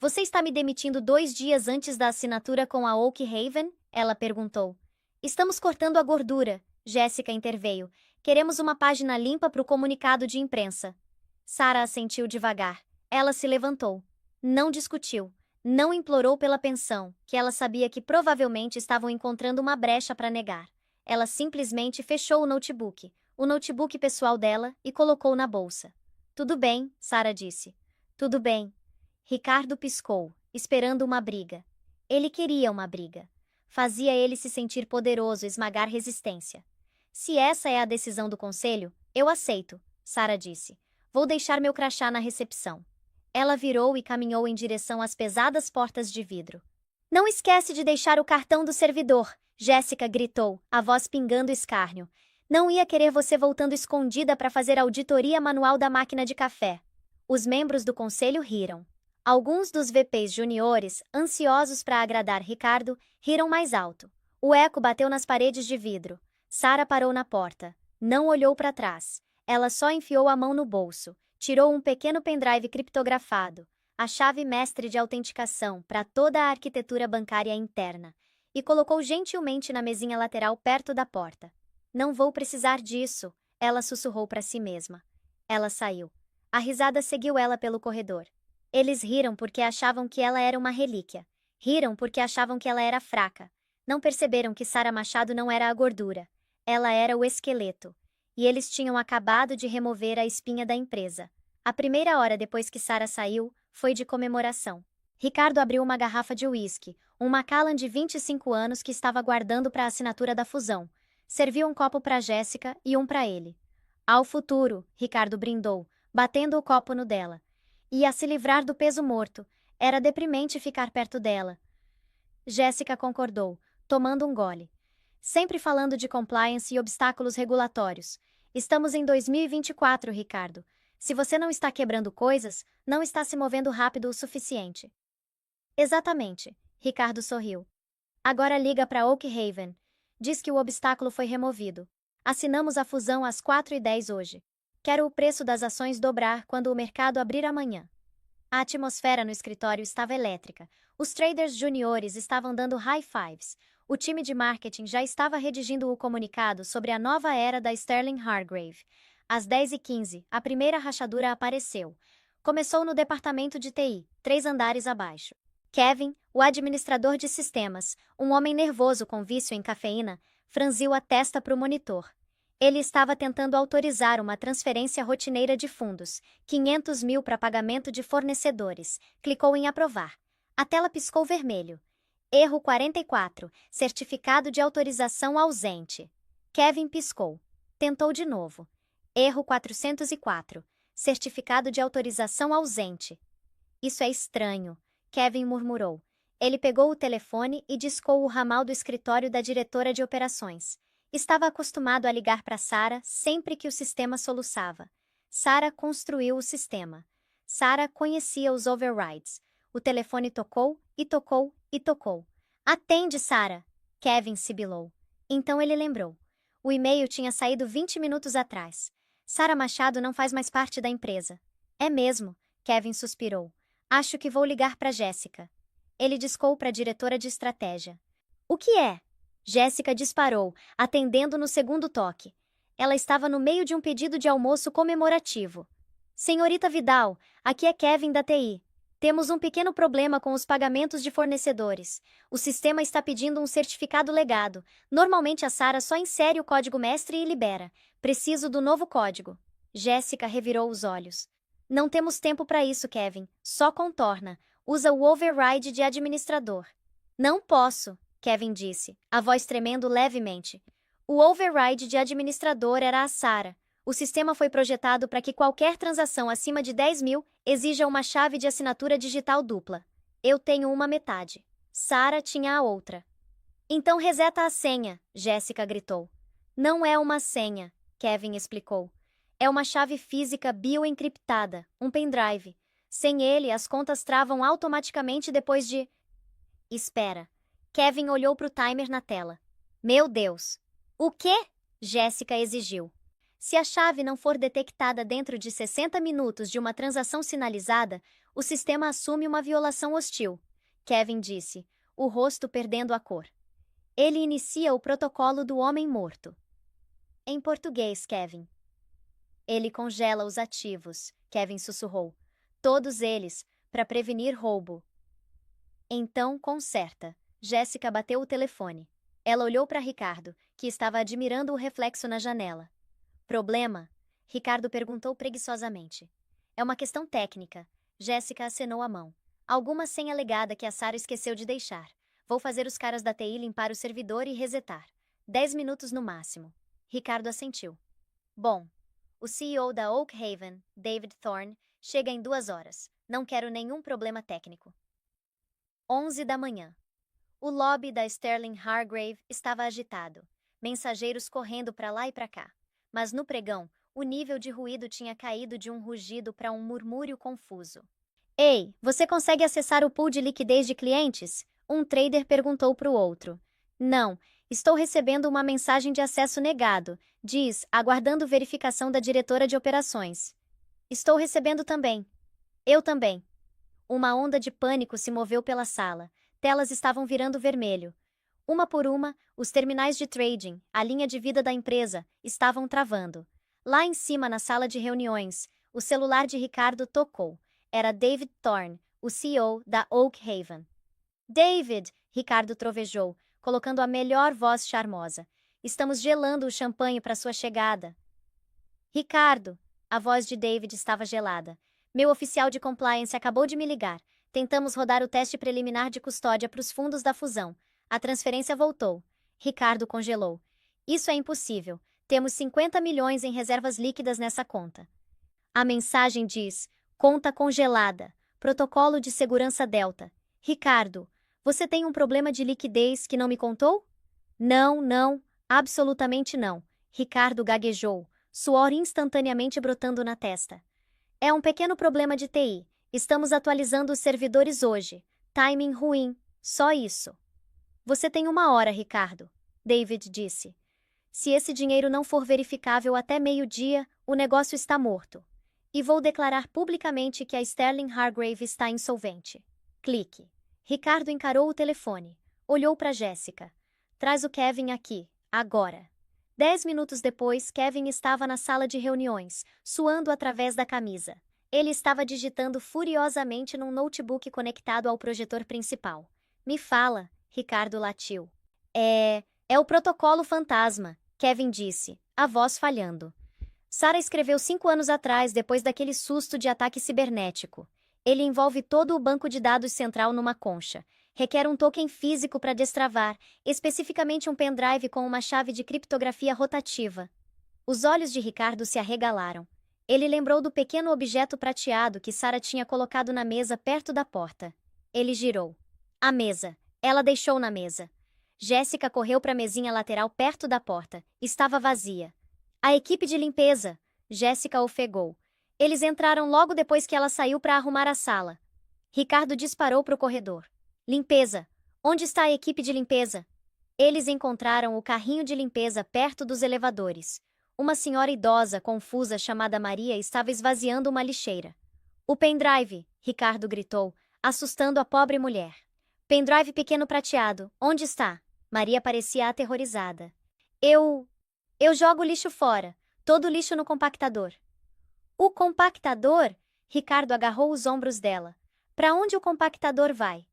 Você está me demitindo 2 dias antes da assinatura com a Oak Haven? Ela perguntou. Estamos cortando a gordura, Jéssica interveio. Queremos uma página limpa para o comunicado de imprensa. Sara assentiu devagar. Ela se levantou. Não discutiu. Não implorou pela pensão, que ela sabia que provavelmente estavam encontrando uma brecha para negar. Ela simplesmente fechou o notebook pessoal dela, e colocou na bolsa. Tudo bem, Sara disse. Tudo bem. Ricardo piscou, esperando uma briga. Ele queria uma briga. Fazia ele se sentir poderoso, esmagar resistência. Se essa é a decisão do conselho, eu aceito, Sara disse. Vou deixar meu crachá na recepção. Ela virou e caminhou em direção às pesadas portas de vidro. Não esquece de deixar o cartão do servidor, Jéssica gritou, a voz pingando escárnio. Não ia querer você voltando escondida para fazer auditoria manual da máquina de café. Os membros do conselho riram. Alguns dos VPs juniores, ansiosos para agradar Ricardo, riram mais alto. O eco bateu nas paredes de vidro. Sara parou na porta. Não olhou para trás. Ela só enfiou a mão no bolso. Tirou um pequeno pendrive criptografado, a chave mestre de autenticação para toda a arquitetura bancária interna, e colocou gentilmente na mesinha lateral perto da porta. Não vou precisar disso, ela sussurrou para si mesma. Ela saiu. A risada seguiu ela pelo corredor. Eles riram porque achavam que ela era uma relíquia. Riram porque achavam que ela era fraca. Não perceberam que Sara Machado não era a gordura. Ela era o esqueleto. E eles tinham acabado de remover a espinha da empresa. A primeira hora depois que Sara saiu, foi de comemoração. Ricardo abriu uma garrafa de uísque, um Macallan de 25 anos que estava guardando para a assinatura da fusão. Serviu um copo para Jéssica e um para ele. Ao futuro, Ricardo brindou, batendo o copo no dela. Ia se livrar do peso morto. Era deprimente ficar perto dela. Jéssica concordou, tomando um gole. Sempre falando de compliance e obstáculos regulatórios. Estamos em 2024, Ricardo. Se você não está quebrando coisas, não está se movendo rápido o suficiente. Exatamente, Ricardo sorriu. Agora liga para Oak Haven. Diz que o obstáculo foi removido. Assinamos a fusão às 4h10 hoje. Quero o preço das ações dobrar quando o mercado abrir amanhã. A atmosfera no escritório estava elétrica. Os traders juniores estavam dando high fives. O time de marketing já estava redigindo o comunicado sobre a nova era da Sterling Hargrave. Às 10h15, a primeira rachadura apareceu. Começou no departamento de TI, 3 andares abaixo. Kevin, o administrador de sistemas, um homem nervoso com vício em cafeína, franziu a testa para o monitor. Ele estava tentando autorizar uma transferência rotineira de fundos, 500 mil para pagamento de fornecedores. Clicou em aprovar. A tela piscou vermelho. Erro 44, certificado de autorização ausente. Kevin piscou. Tentou de novo. Erro 404, certificado de autorização ausente. Isso é estranho, Kevin murmurou. Ele pegou o telefone e discou o ramal do escritório da diretora de operações. Estava acostumado a ligar para Sara sempre que o sistema soluçava. Sara construiu o sistema. Sara conhecia os overrides. O telefone tocou e tocou e tocou. Atende, Sara! Kevin sibilou. Então ele lembrou. O e-mail tinha saído 20 minutos atrás. Sara Machado não faz mais parte da empresa. É mesmo, Kevin suspirou. Acho que vou ligar para Jéssica. Ele discou para a diretora de estratégia. O que é? Jéssica disparou, atendendo no segundo toque. Ela estava no meio de um pedido de almoço comemorativo. Senhorita Vidal, aqui é Kevin da TI. Temos um pequeno problema com os pagamentos de fornecedores. O sistema está pedindo um certificado legado. Normalmente a Sara só insere o código mestre e libera. Preciso do novo código. Jéssica revirou os olhos. Não temos tempo para isso, Kevin. Só contorna. Usa o override de administrador. Não posso, Kevin disse, a voz tremendo levemente. O override de administrador era a Sara. O sistema foi projetado para que qualquer transação acima de 10 mil exija uma chave de assinatura digital dupla. Eu tenho uma metade. Sara tinha a outra. Então reseta a senha, Jéssica gritou. Não é uma senha, Kevin explicou. É uma chave física bioencriptada, um pendrive. Sem ele, as contas travam automaticamente depois de... Espera. Kevin olhou para o timer na tela. Meu Deus! O quê? Jéssica exigiu. Se a chave não for detectada dentro de 60 minutos de uma transação sinalizada, o sistema assume uma violação hostil, Kevin disse, o rosto perdendo a cor. Ele inicia o protocolo do homem morto. Em português, Kevin. Ele congela os ativos, Kevin sussurrou. Todos eles, para prevenir roubo. Então, conserta. Jéssica bateu o telefone. Ela olhou para Ricardo, que estava admirando o reflexo na janela. Problema? Ricardo perguntou preguiçosamente. É uma questão técnica. Jéssica acenou a mão. Alguma senha legada que a Sara esqueceu de deixar. Vou fazer os caras da TI limpar o servidor e resetar. 10 minutos no máximo. Ricardo assentiu. Bom, o CEO da Oak Haven, David Thorne, chega em 2 horas. Não quero nenhum problema técnico. 11 da manhã. O lobby da Sterling Hargrave estava agitado. Mensageiros correndo para lá e para cá. Mas no pregão, o nível de ruído tinha caído de um rugido para um murmúrio confuso. Ei, você consegue acessar o pool de liquidez de clientes? Um trader perguntou para o outro. Não, estou recebendo uma mensagem de acesso negado, diz, aguardando verificação da diretora de operações. Estou recebendo também. Eu também. Uma onda de pânico se moveu pela sala. Telas estavam virando vermelho. Uma por uma, os terminais de trading, a linha de vida da empresa, estavam travando. Lá em cima, na sala de reuniões, o celular de Ricardo tocou. Era David Thorne, o CEO da Oak Haven. David, Ricardo trovejou, colocando a melhor voz charmosa. Estamos gelando o champanhe para sua chegada. Ricardo, a voz de David estava gelada. Meu oficial de compliance acabou de me ligar. Tentamos rodar o teste preliminar de custódia para os fundos da fusão. A transferência voltou. Ricardo congelou. Isso é impossível. Temos 50 milhões em reservas líquidas nessa conta. A mensagem diz, conta congelada, protocolo de segurança Delta. Ricardo, você tem um problema de liquidez que não me contou? Não, absolutamente não. Ricardo gaguejou, suor instantaneamente brotando na testa. É um pequeno problema de TI. Estamos atualizando os servidores hoje. Timing ruim, só isso. Você tem 1 hora, Ricardo, David disse. Se esse dinheiro não for verificável até meio-dia, o negócio está morto. E vou declarar publicamente que a Sterling Hargrave está insolvente. Clique. Ricardo encarou o telefone. Olhou para Jéssica. Traz o Kevin aqui, agora. 10 minutos depois, Kevin estava na sala de reuniões, suando através da camisa. Ele estava digitando furiosamente num notebook conectado ao projetor principal. Me fala, Ricardo latiu. É o protocolo fantasma, Kevin disse, a voz falhando. Sara escreveu 5 anos atrás, depois daquele susto de ataque cibernético. Ele envolve todo o banco de dados central numa concha. Requer um token físico para destravar, especificamente um pendrive com uma chave de criptografia rotativa. Os olhos de Ricardo se arregalaram. Ele lembrou do pequeno objeto prateado que Sara tinha colocado na mesa perto da porta. Ele girou. A mesa. Ela deixou na mesa. Jéssica correu para a mesinha lateral perto da porta. Estava vazia. A equipe de limpeza. Jéssica ofegou. Eles entraram logo depois que ela saiu para arrumar a sala. Ricardo disparou para o corredor. Limpeza. Onde está a equipe de limpeza? Eles encontraram o carrinho de limpeza perto dos elevadores. Uma senhora idosa, confusa, chamada Maria, estava esvaziando uma lixeira. O pendrive, Ricardo gritou, assustando a pobre mulher. Pendrive pequeno prateado, onde está? Maria parecia aterrorizada. Eu jogo lixo fora. Todo o lixo no compactador. O compactador? Ricardo agarrou os ombros dela. Para onde o compactador vai?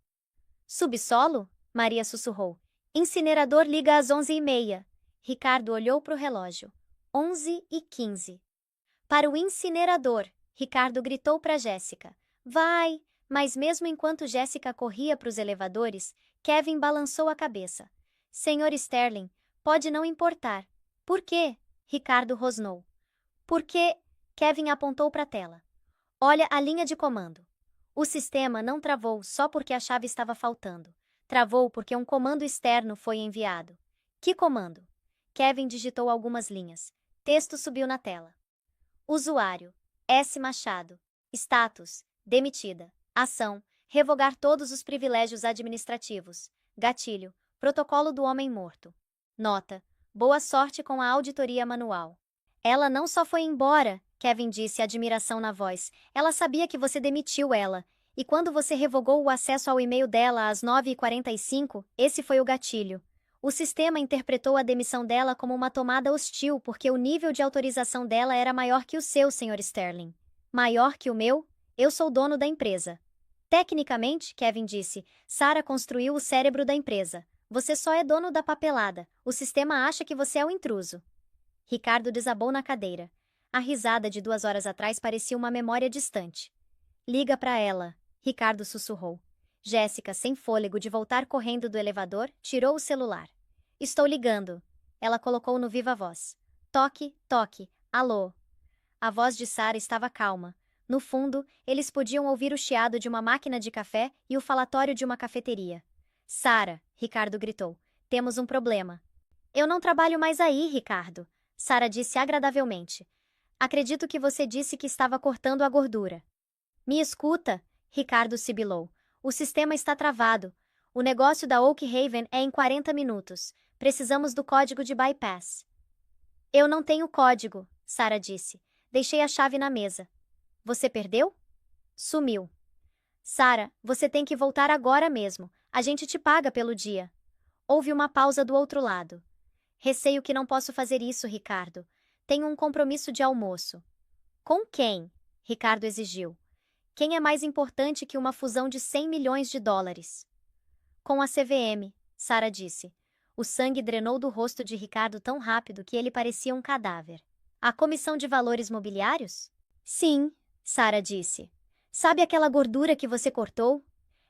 Subsolo? Maria sussurrou. Incinerador liga às 11h30. Ricardo olhou para o relógio. 11h15. Para o incinerador, Ricardo gritou para Jéssica. Vai! Mas mesmo enquanto Jéssica corria para os elevadores, Kevin balançou a cabeça. Senhor Sterling, pode não importar. Por quê? Ricardo rosnou. Porque... Kevin apontou para a tela. Olha a linha de comando. O sistema não travou só porque a chave estava faltando. Travou porque um comando externo foi enviado. Que comando? Kevin digitou algumas linhas. Texto subiu na tela. Usuário. S. Machado. Status. Demitida. Ação. Revogar todos os privilégios administrativos. Gatilho. Protocolo do homem morto. Nota. Boa sorte com a auditoria manual. Ela não só foi embora, Kevin disse, admiração na voz. Ela sabia que você demitiu ela. E quando você revogou o acesso ao e-mail dela às 9h45, esse foi o gatilho. O sistema interpretou a demissão dela como uma tomada hostil porque o nível de autorização dela era maior que o seu, Sr. Sterling. Maior que o meu? Eu sou dono da empresa. Tecnicamente, Kevin disse, Sarah construiu o cérebro da empresa. Você só é dono da papelada. O sistema acha que você é o intruso. Ricardo desabou na cadeira. A risada de 2 horas atrás parecia uma memória distante. Liga para ela, Ricardo sussurrou. Jéssica, sem fôlego de voltar correndo do elevador, tirou o celular. Estou ligando. Ela colocou no viva voz. Toque, toque. Alô. A voz de Sarah estava calma. No fundo, eles podiam ouvir o chiado de uma máquina de café e o falatório de uma cafeteria. Sarah, Ricardo gritou. Temos um problema. Eu não trabalho mais aí, Ricardo. Sarah disse agradavelmente. Acredito que você disse que estava cortando a gordura. Me escuta, Ricardo sibilou. O sistema está travado. O negócio da Oak Haven é em 40 minutos. Precisamos do código de bypass. Eu não tenho código, Sarah disse. Deixei a chave na mesa. Você perdeu? Sumiu. Sarah, você tem que voltar agora mesmo. A gente te paga pelo dia. Houve uma pausa do outro lado. Receio que não posso fazer isso, Ricardo. Tenho um compromisso de almoço. Com quem? Ricardo exigiu. Quem é mais importante que uma fusão de 100 milhões de dólares? Com a CVM, Sarah disse. O sangue drenou do rosto de Ricardo tão rápido que ele parecia um cadáver. A Comissão de Valores Mobiliários? Sim, Sarah disse. Sabe aquela gordura que você cortou?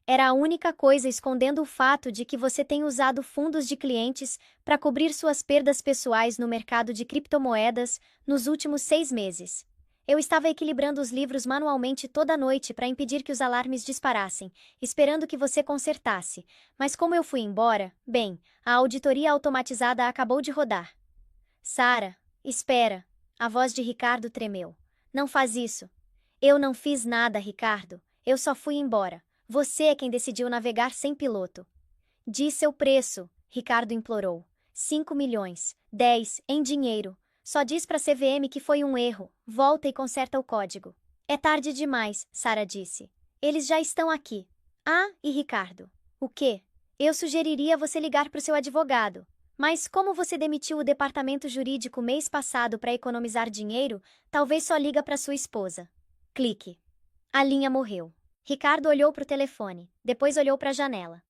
Era a única coisa escondendo o fato de que você tem usado fundos de clientes para cobrir suas perdas pessoais no mercado de criptomoedas nos últimos 6 meses. Eu estava equilibrando os livros manualmente toda noite para impedir que os alarmes disparassem, esperando que você consertasse. Mas como eu fui embora, bem, a auditoria automatizada acabou de rodar. Sarah, espera. A voz de Ricardo tremeu. Não faz isso. Eu não fiz nada, Ricardo. Eu só fui embora. Você é quem decidiu navegar sem piloto. Diz seu preço, Ricardo implorou. 5 milhões. 10, em dinheiro. Só diz pra CVM que foi um erro. Volta e conserta o código. É tarde demais, Sarah disse. Eles já estão aqui. Ah, e Ricardo? O quê? Eu sugeriria você ligar pro seu advogado. Mas como você demitiu o departamento jurídico mês passado para economizar dinheiro, talvez só liga para sua esposa. Clique. A linha morreu. Ricardo olhou para o telefone, depois olhou para a janela.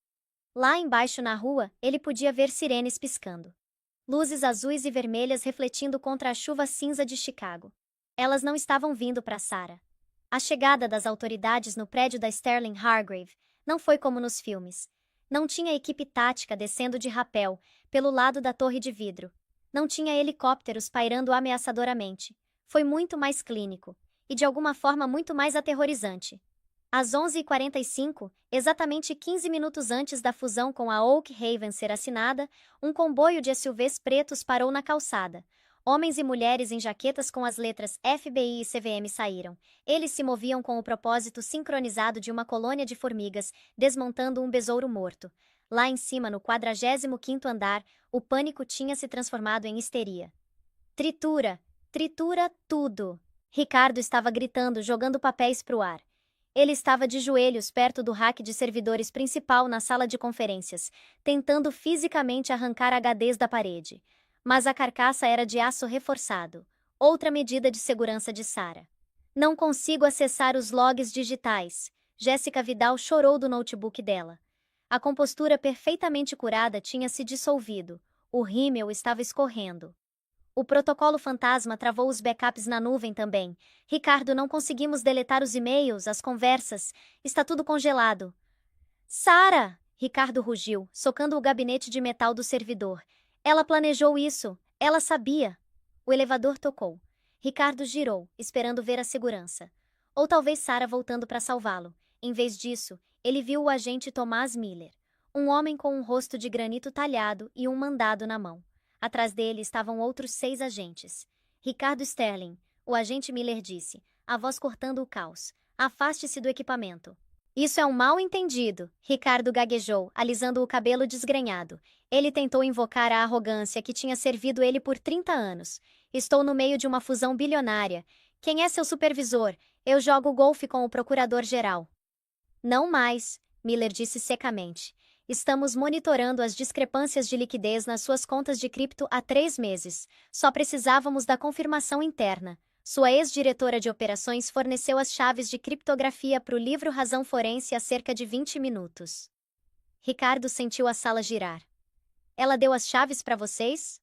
Lá embaixo na rua, ele podia ver sirenes piscando. Luzes azuis e vermelhas refletindo contra a chuva cinza de Chicago. Elas não estavam vindo para Sarah. A chegada das autoridades no prédio da Sterling Hargrave não foi como nos filmes. Não tinha equipe tática descendo de rapel pelo lado da torre de vidro. Não tinha helicópteros pairando ameaçadoramente. Foi muito mais clínico. E de alguma forma muito mais aterrorizante. Às 11h45, exatamente 15 minutos antes da fusão com a Oak Haven ser assinada, um comboio de SUVs pretos parou na calçada. Homens e mulheres em jaquetas com as letras FBI e CVM saíram. Eles se moviam com o propósito sincronizado de uma colônia de formigas, desmontando um besouro morto. Lá em cima, no 45º andar, o pânico tinha se transformado em histeria. Tritura! Tritura tudo! Ricardo estava gritando, jogando papéis pro ar. Ele estava de joelhos perto do rack de servidores principal na sala de conferências, tentando fisicamente arrancar HDs da parede. Mas a carcaça era de aço reforçado. Outra medida de segurança de Sarah. Não consigo acessar os logs digitais. Jéssica Vidal chorou do notebook dela. A compostura perfeitamente curada tinha se dissolvido. O rímel estava escorrendo. O protocolo fantasma travou os backups na nuvem também. Ricardo, não conseguimos deletar os e-mails, as conversas. Está tudo congelado. Sarah! Ricardo rugiu, socando o gabinete de metal do servidor. Ela planejou isso. Ela sabia. O elevador tocou. Ricardo girou, esperando ver a segurança. Ou talvez Sarah voltando para salvá-lo. Em vez disso, ele viu o agente Tomás Miller. Um homem com um rosto de granito talhado e um mandado na mão. Atrás dele estavam outros 6 agentes. Ricardo Sterling, o agente Miller disse, a voz cortando o caos. Afaste-se do equipamento. Isso é um mal-entendido, Ricardo gaguejou, alisando o cabelo desgrenhado. Ele tentou invocar a arrogância que tinha servido ele por 30 anos. Estou no meio de uma fusão bilionária. Quem é seu supervisor? Eu jogo golfe com o procurador-geral. Não mais, Miller disse secamente. Estamos monitorando as discrepâncias de liquidez nas suas contas de cripto há 3 meses. Só precisávamos da confirmação interna. Sua ex-diretora de operações forneceu as chaves de criptografia para o livro Razão Forense há cerca de 20 minutos. Ricardo sentiu a sala girar. Ela deu as chaves para vocês?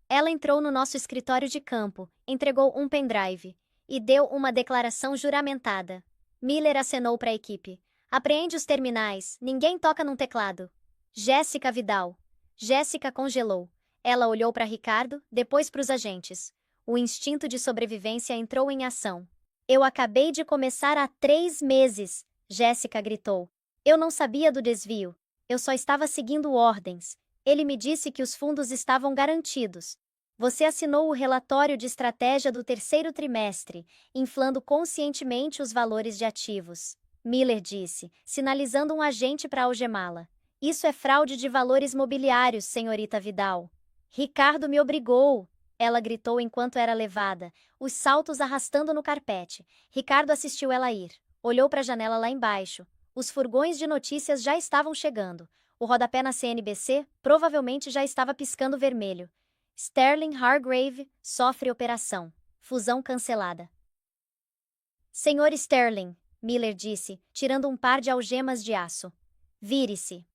Ela entrou no nosso escritório de campo, entregou um pendrive e deu uma declaração juramentada. Miller acenou para a equipe. Apreende os terminais, ninguém toca num teclado. Jéssica Vidal. Jéssica congelou. Ela olhou para Ricardo, depois para os agentes. O instinto de sobrevivência entrou em ação. Eu acabei de começar há 3 meses, Jéssica gritou. Eu não sabia do desvio. Eu só estava seguindo ordens. Ele me disse que os fundos estavam garantidos. Você assinou o relatório de estratégia do 3º trimestre, inflando conscientemente os valores de ativos. Miller disse, sinalizando um agente para algemá-la. Isso é fraude de valores mobiliários, senhorita Vidal. Ricardo me obrigou, ela gritou enquanto era levada, os saltos arrastando no carpete. Ricardo assistiu ela ir. Olhou para a janela lá embaixo. Os furgões de notícias já estavam chegando. O rodapé na CNBC provavelmente já estava piscando vermelho. Sterling Hargrave sofre operação. Fusão cancelada. Senhor Sterling, Miller disse, tirando um par de algemas de aço. Vire-se.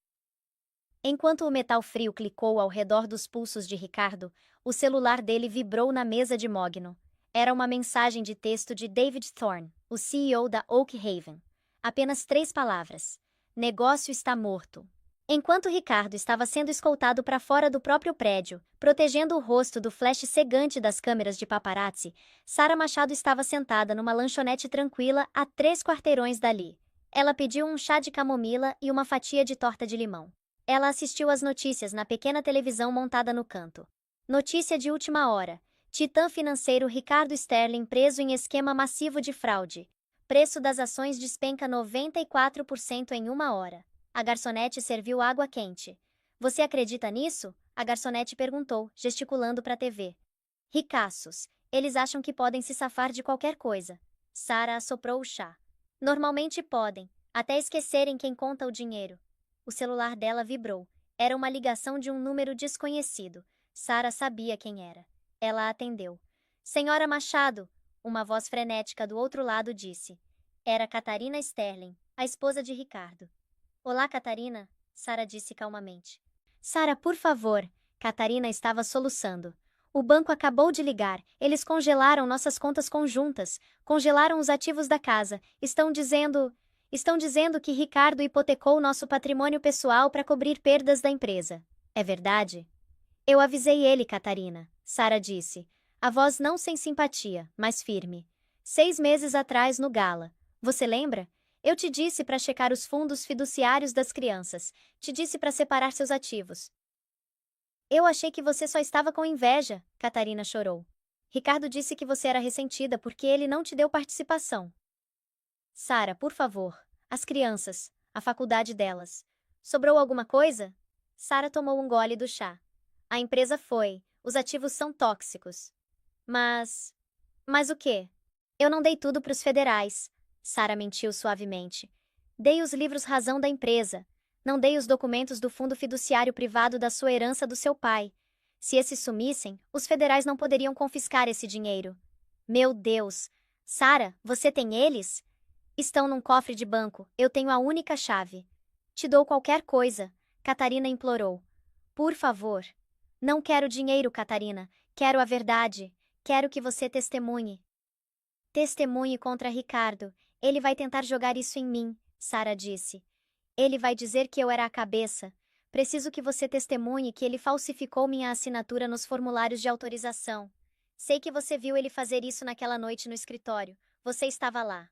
Enquanto o metal frio clicou ao redor dos pulsos de Ricardo, o celular dele vibrou na mesa de mogno. Era uma mensagem de texto de David Thorne, o CEO da Oak Haven. Apenas 3 palavras. Negócio está morto. Enquanto Ricardo estava sendo escoltado para fora do próprio prédio, protegendo o rosto do flash cegante das câmeras de paparazzi, Sarah Machado estava sentada numa lanchonete tranquila a 3 quarteirões dali. Ela pediu um chá de camomila e uma fatia de torta de limão. Ela assistiu às notícias na pequena televisão montada no canto. Notícia de última hora. Titã financeiro Ricardo Sterling preso em esquema massivo de fraude. Preço das ações despenca 94% em 1 hora. A garçonete serviu água quente. Você acredita nisso? A garçonete perguntou, gesticulando para a TV. Ricaços. Eles acham que podem se safar de qualquer coisa. Sarah assoprou o chá. Normalmente podem, até esquecerem quem conta o dinheiro. O celular dela vibrou. Era uma ligação de um número desconhecido. Sarah sabia quem era. Ela atendeu. Senhora Machado, uma voz frenética do outro lado disse. Era Catarina Sterling, a esposa de Ricardo. Olá, Catarina, Sarah disse calmamente. Sarah, por favor. Catarina estava soluçando. O banco acabou de ligar. Eles congelaram nossas contas conjuntas. Congelaram os ativos da casa. Estão dizendo que Ricardo hipotecou nosso patrimônio pessoal para cobrir perdas da empresa. É verdade? Eu avisei ele, Catarina, Sarah disse. A voz não sem simpatia, mas firme. 6 meses atrás no gala. Você lembra? Eu te disse para checar os fundos fiduciários das crianças. Te disse para separar seus ativos. Eu achei que você só estava com inveja, Catarina chorou. Ricardo disse que você era ressentida porque ele não te deu participação. Sarah, por favor. As crianças. A faculdade delas. Sobrou alguma coisa? Sarah tomou um gole do chá. A empresa foi. Os ativos são tóxicos. Mas o quê? Eu não dei tudo para os federais. Sarah mentiu suavemente. Dei os livros razão da empresa. Não dei os documentos do fundo fiduciário privado da sua herança do seu pai. Se esses sumissem, os federais não poderiam confiscar esse dinheiro. Meu Deus! Sarah, você tem eles? Estão num cofre de banco. Eu tenho a única chave. Te dou qualquer coisa, Catarina implorou. Por favor. Não quero dinheiro, Catarina. Quero a verdade. Quero que você testemunhe. Testemunhe contra Ricardo. Ele vai tentar jogar isso em mim, Sarah disse. Ele vai dizer que eu era a cabeça. Preciso que você testemunhe que ele falsificou minha assinatura nos formulários de autorização. Sei que você viu ele fazer isso naquela noite no escritório. Você estava lá.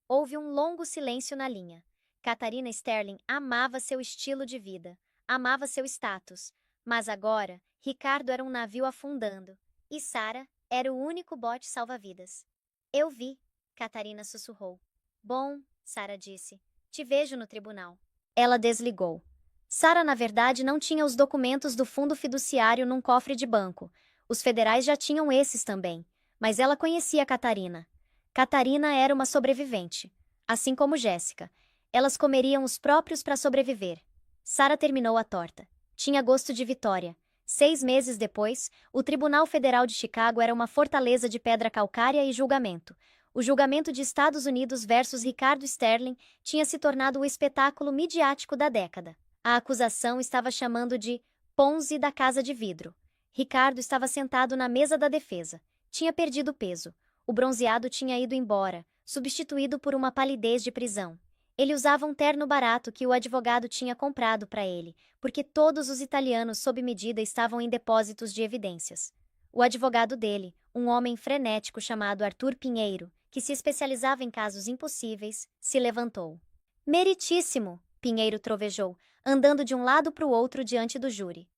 Houve um longo silêncio na linha. Catarina Sterling amava seu estilo de vida. Amava seu status. Mas agora, Ricardo era um navio afundando. E Sarah era o único bote salva-vidas. Eu vi, Catarina sussurrou. Bom, Sarah disse. Te vejo no tribunal. Ela desligou. Sarah, na verdade, não tinha os documentos do fundo fiduciário num cofre de banco. Os federais já tinham esses também. Mas ela conhecia Catarina. Catarina era uma sobrevivente. Assim como Jéssica. Elas comeriam os próprios para sobreviver. Sarah terminou a torta. Tinha gosto de vitória. 6 meses depois, o Tribunal Federal de Chicago era uma fortaleza de pedra calcária e julgamento. O julgamento de Estados Unidos versus Ricardo Sterling tinha se tornado o espetáculo midiático da década. A acusação estava chamando de Ponzi da Casa de Vidro. Ricardo estava sentado na mesa da defesa. Tinha perdido peso. O bronzeado tinha ido embora, substituído por uma palidez de prisão. Ele usava um terno barato que o advogado tinha comprado para ele, porque todos os italianos sob medida estavam em depósitos de evidências. O advogado dele, um homem frenético chamado Arthur Pinheiro, que se especializava em casos impossíveis, se levantou. Meritíssimo, Pinheiro trovejou, andando de um lado para o outro diante do júri.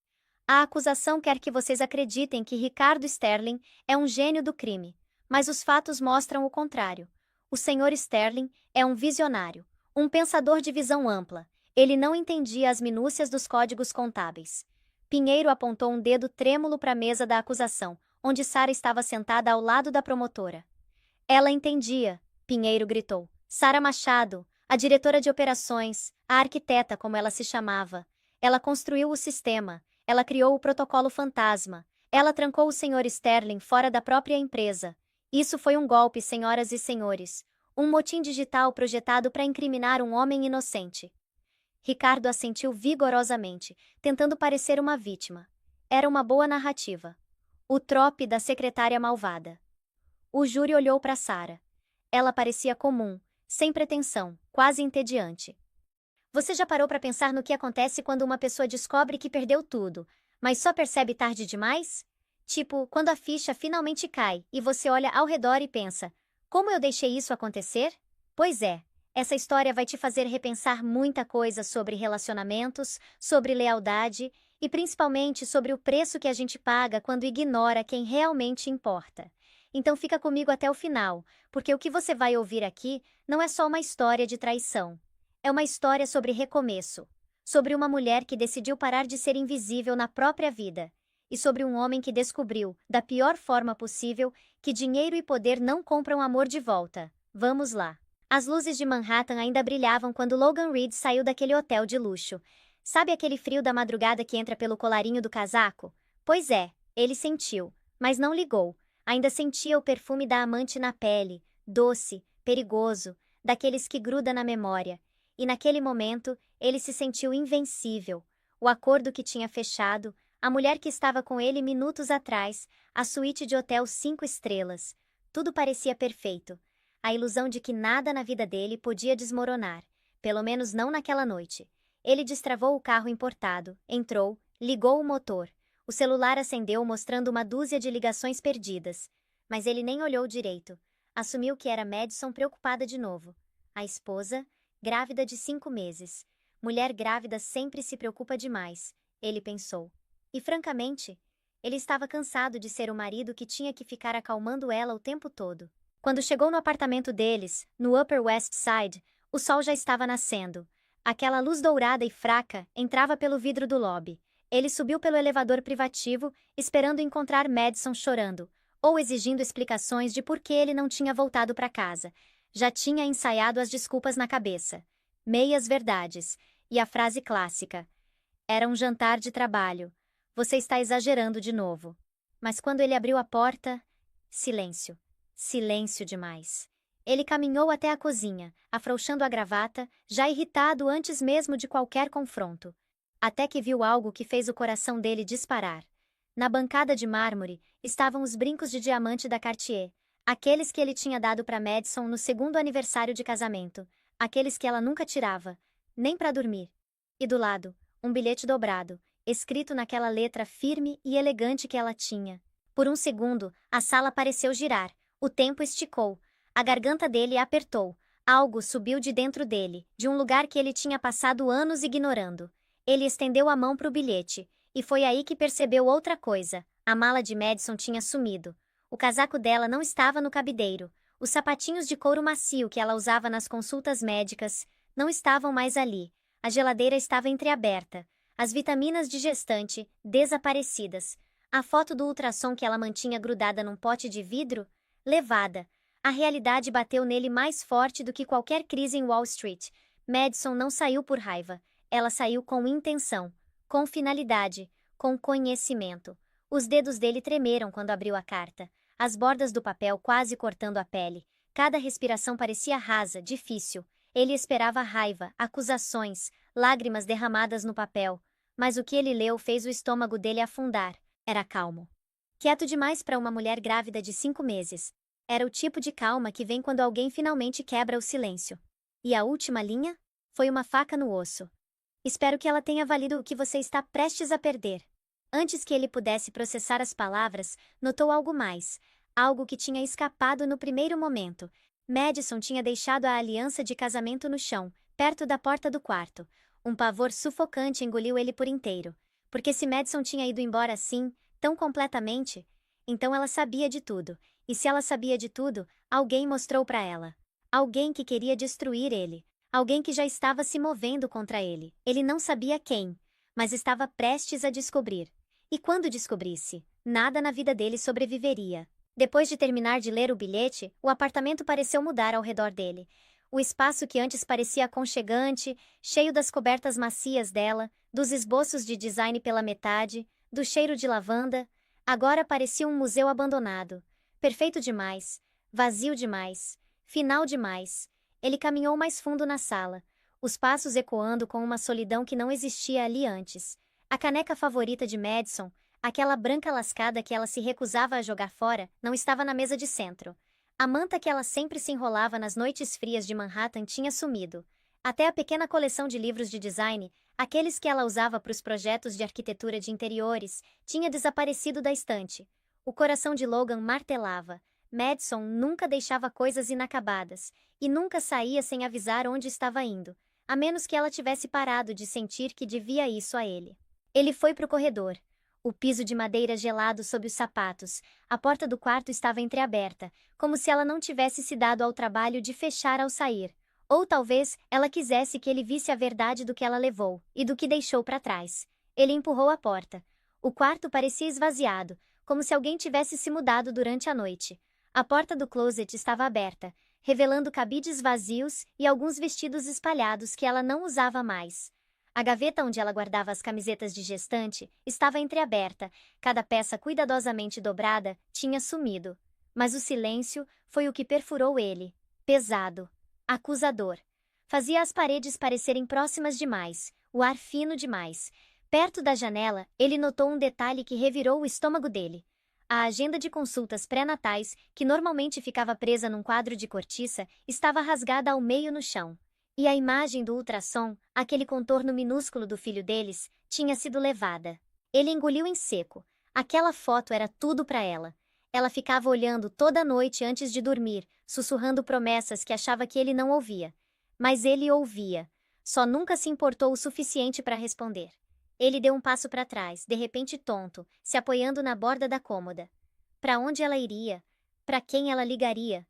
A acusação quer que vocês acreditem que Ricardo Sterling é um gênio do crime, mas os fatos mostram o contrário. O senhor Sterling é um visionário. Um pensador de visão ampla. Ele não entendia as minúcias dos códigos contábeis. Pinheiro apontou um dedo trêmulo para a mesa da acusação, onde Sarah estava sentada ao lado da promotora. Ela entendia, Pinheiro gritou. Sarah Machado, a diretora de operações, a arquiteta como ela se chamava. Ela construiu o sistema, ela criou o protocolo fantasma, ela trancou o Sr. Sterling fora da própria empresa. Isso foi um golpe, senhoras e senhores. Um motim digital projetado para incriminar um homem inocente. Ricardo assentiu vigorosamente, tentando parecer uma vítima. Era uma boa narrativa. O trope da secretária malvada. O júri olhou para Sarah. Ela parecia comum, sem pretensão, quase entediante. Você já parou para pensar no que acontece quando uma pessoa descobre que perdeu tudo, mas só percebe tarde demais? Tipo, quando a ficha finalmente cai e você olha ao redor e pensa: como eu deixei isso acontecer? Pois é, essa história vai te fazer repensar muita coisa sobre relacionamentos, sobre lealdade e principalmente sobre o preço que a gente paga quando ignora quem realmente importa. Então fica comigo até o final, porque o que você vai ouvir aqui não é só uma história de traição. É uma história sobre recomeço, sobre uma mulher que decidiu parar de ser invisível na própria vida, e sobre um homem que descobriu, da pior forma possível, que dinheiro e poder não compram amor de volta. Vamos lá. As luzes de Manhattan ainda brilhavam quando Logan Reed saiu daquele hotel de luxo. Sabe aquele frio da madrugada que entra pelo colarinho do casaco? Pois é, ele sentiu, mas não ligou. Ainda sentia o perfume da amante na pele, doce, perigoso, daqueles que gruda na memória. E naquele momento, ele se sentiu invencível. O acordo que tinha fechado, a mulher que estava com ele minutos atrás, a suíte de hotel 5 estrelas. Tudo parecia perfeito. A ilusão de que nada na vida dele podia desmoronar, pelo menos não naquela noite. Ele destravou o carro importado, entrou, ligou o motor. O celular acendeu mostrando uma dúzia de ligações perdidas. Mas ele nem olhou direito. Assumiu que era Madison preocupada de novo. A esposa, grávida de 5 meses. Mulher grávida sempre se preocupa demais, ele pensou. E francamente, ele estava cansado de ser o marido que tinha que ficar acalmando ela o tempo todo. Quando chegou no apartamento deles, no Upper West Side, o sol já estava nascendo. Aquela luz dourada e fraca entrava pelo vidro do lobby. Ele subiu pelo elevador privativo, esperando encontrar Madison chorando, ou exigindo explicações de por que ele não tinha voltado para casa. Já tinha ensaiado as desculpas na cabeça. Meias verdades. E a frase clássica. Era um jantar de trabalho. Você está exagerando de novo. Mas quando ele abriu a porta... Silêncio. Silêncio demais. Ele caminhou até a cozinha, afrouxando a gravata, já irritado antes mesmo de qualquer confronto. Até que viu algo que fez o coração dele disparar. Na bancada de mármore, estavam os brincos de diamante da Cartier, aqueles que ele tinha dado para Madison no segundo aniversário de casamento, aqueles que ela nunca tirava, nem para dormir. E do lado, um bilhete dobrado, escrito naquela letra firme e elegante que ela tinha. Por um segundo, a sala pareceu girar, o tempo esticou, a garganta dele apertou, algo subiu de dentro dele, de um lugar que ele tinha passado anos ignorando. Ele estendeu a mão para o bilhete, e foi aí que percebeu outra coisa. A mala de Madison tinha sumido. O casaco dela não estava no cabideiro. Os sapatinhos de couro macio que ela usava nas consultas médicas não estavam mais ali. A geladeira estava entreaberta. As vitaminas de gestante, desaparecidas. A foto do ultrassom que ela mantinha grudada num pote de vidro, levada. A realidade bateu nele mais forte do que qualquer crise em Wall Street. Madison não saiu por raiva. Ela saiu com intenção, com finalidade, com conhecimento. Os dedos dele tremeram quando abriu a carta, as bordas do papel quase cortando a pele. Cada respiração parecia rasa, difícil. Ele esperava raiva, acusações, lágrimas derramadas no papel. Mas o que ele leu fez o estômago dele afundar. Era calmo. Quieto demais para uma mulher grávida de 5 meses. Era o tipo de calma que vem quando alguém finalmente quebra o silêncio. E a última linha? Foi uma faca no osso. Espero que ela tenha valido o que você está prestes a perder. Antes que ele pudesse processar as palavras, notou algo mais. Algo que tinha escapado no primeiro momento. Madison tinha deixado a aliança de casamento no chão, perto da porta do quarto. Um pavor sufocante engoliu ele por inteiro. Porque se Madison tinha ido embora assim, tão completamente, então ela sabia de tudo. E se ela sabia de tudo, alguém mostrou para ela. Alguém que queria destruir ele. Alguém que já estava se movendo contra ele. Ele não sabia quem, mas estava prestes a descobrir. E quando descobrisse, nada na vida dele sobreviveria. Depois de terminar de ler o bilhete, o apartamento pareceu mudar ao redor dele. O espaço que antes parecia aconchegante, cheio das cobertas macias dela, dos esboços de design pela metade, do cheiro de lavanda, agora parecia um museu abandonado. Perfeito demais, vazio demais, final demais. Ele caminhou mais fundo na sala, os passos ecoando com uma solidão que não existia ali antes. A caneca favorita de Madison, aquela branca lascada que ela se recusava a jogar fora, não estava na mesa de centro. A manta que ela sempre se enrolava nas noites frias de Manhattan tinha sumido. Até a pequena coleção de livros de design, aqueles que ela usava para os projetos de arquitetura de interiores, tinha desaparecido da estante. O coração de Logan martelava. Madison nunca deixava coisas inacabadas, e nunca saía sem avisar onde estava indo, a menos que ela tivesse parado de sentir que devia isso a ele. Ele foi para o corredor. O piso de madeira gelado sob os sapatos, a porta do quarto estava entreaberta, como se ela não tivesse se dado ao trabalho de fechar ao sair. Ou talvez ela quisesse que ele visse a verdade do que ela levou, e do que deixou para trás. Ele empurrou a porta. O quarto parecia esvaziado, como se alguém tivesse se mudado durante a noite. A porta do closet estava aberta, revelando cabides vazios e alguns vestidos espalhados que ela não usava mais. A gaveta onde ela guardava as camisetas de gestante estava entreaberta, cada peça cuidadosamente dobrada tinha sumido. Mas o silêncio foi o que perfurou ele, pesado, acusador. Fazia as paredes parecerem próximas demais, o ar fino demais. Perto da janela, ele notou um detalhe que revirou o estômago dele. A agenda de consultas pré-natais, que normalmente ficava presa num quadro de cortiça, estava rasgada ao meio no chão. E a imagem do ultrassom, aquele contorno minúsculo do filho deles, tinha sido levada. Ele engoliu em seco. Aquela foto era tudo para ela. Ela ficava olhando toda noite antes de dormir, sussurrando promessas que achava que ele não ouvia. Mas ele ouvia. Só nunca se importou o suficiente para responder. Ele deu um passo para trás, de repente tonto, se apoiando na borda da cômoda. Para onde ela iria? Para quem ela ligaria?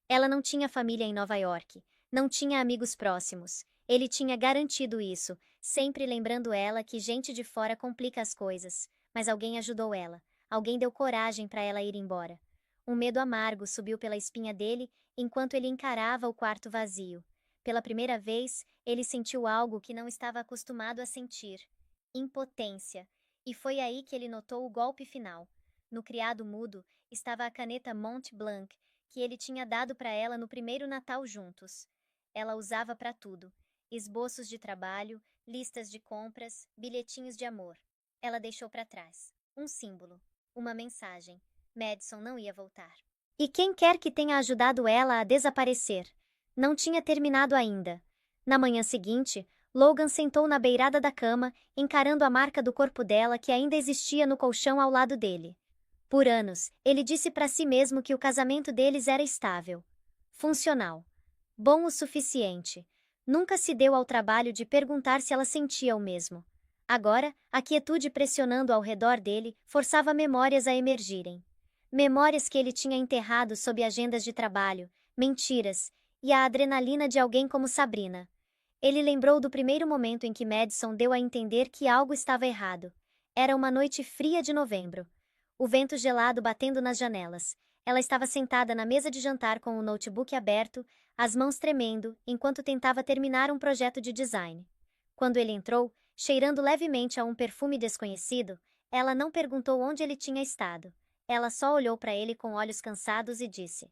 Ela não tinha família em Nova York. Não tinha amigos próximos. Ele tinha garantido isso, sempre lembrando ela que gente de fora complica as coisas. Mas alguém ajudou ela. Alguém deu coragem para ela ir embora. Um medo amargo subiu pela espinha dele enquanto ele encarava o quarto vazio. Pela primeira vez, ele sentiu algo que não estava acostumado a sentir: impotência. E foi aí que ele notou o golpe final. No criado mudo estava a caneta Mont Blanc, que ele tinha dado para ela no primeiro Natal juntos. Ela usava para tudo: esboços de trabalho, listas de compras, bilhetinhos de amor. Ela deixou para trás um símbolo, uma mensagem. Madison não ia voltar. E quem quer que tenha ajudado ela a desaparecer? Não tinha terminado ainda. Na manhã seguinte, Logan sentou na beirada da cama, encarando a marca do corpo dela que ainda existia no colchão ao lado dele. Por anos, ele disse para si mesmo que o casamento deles era estável, funcional, bom o suficiente. Nunca se deu ao trabalho de perguntar se ela sentia o mesmo. Agora, a quietude pressionando ao redor dele forçava memórias a emergirem. Memórias que ele tinha enterrado sob agendas de trabalho, mentiras e a adrenalina de alguém como Sabrina. Ele lembrou do primeiro momento em que Madison deu a entender que algo estava errado. Era uma noite fria de novembro. O vento gelado batendo nas janelas. Ela estava sentada na mesa de jantar com o notebook aberto, as mãos tremendo, enquanto tentava terminar um projeto de design. Quando ele entrou, cheirando levemente a um perfume desconhecido, ela não perguntou onde ele tinha estado. Ela só olhou para ele com olhos cansados e disse: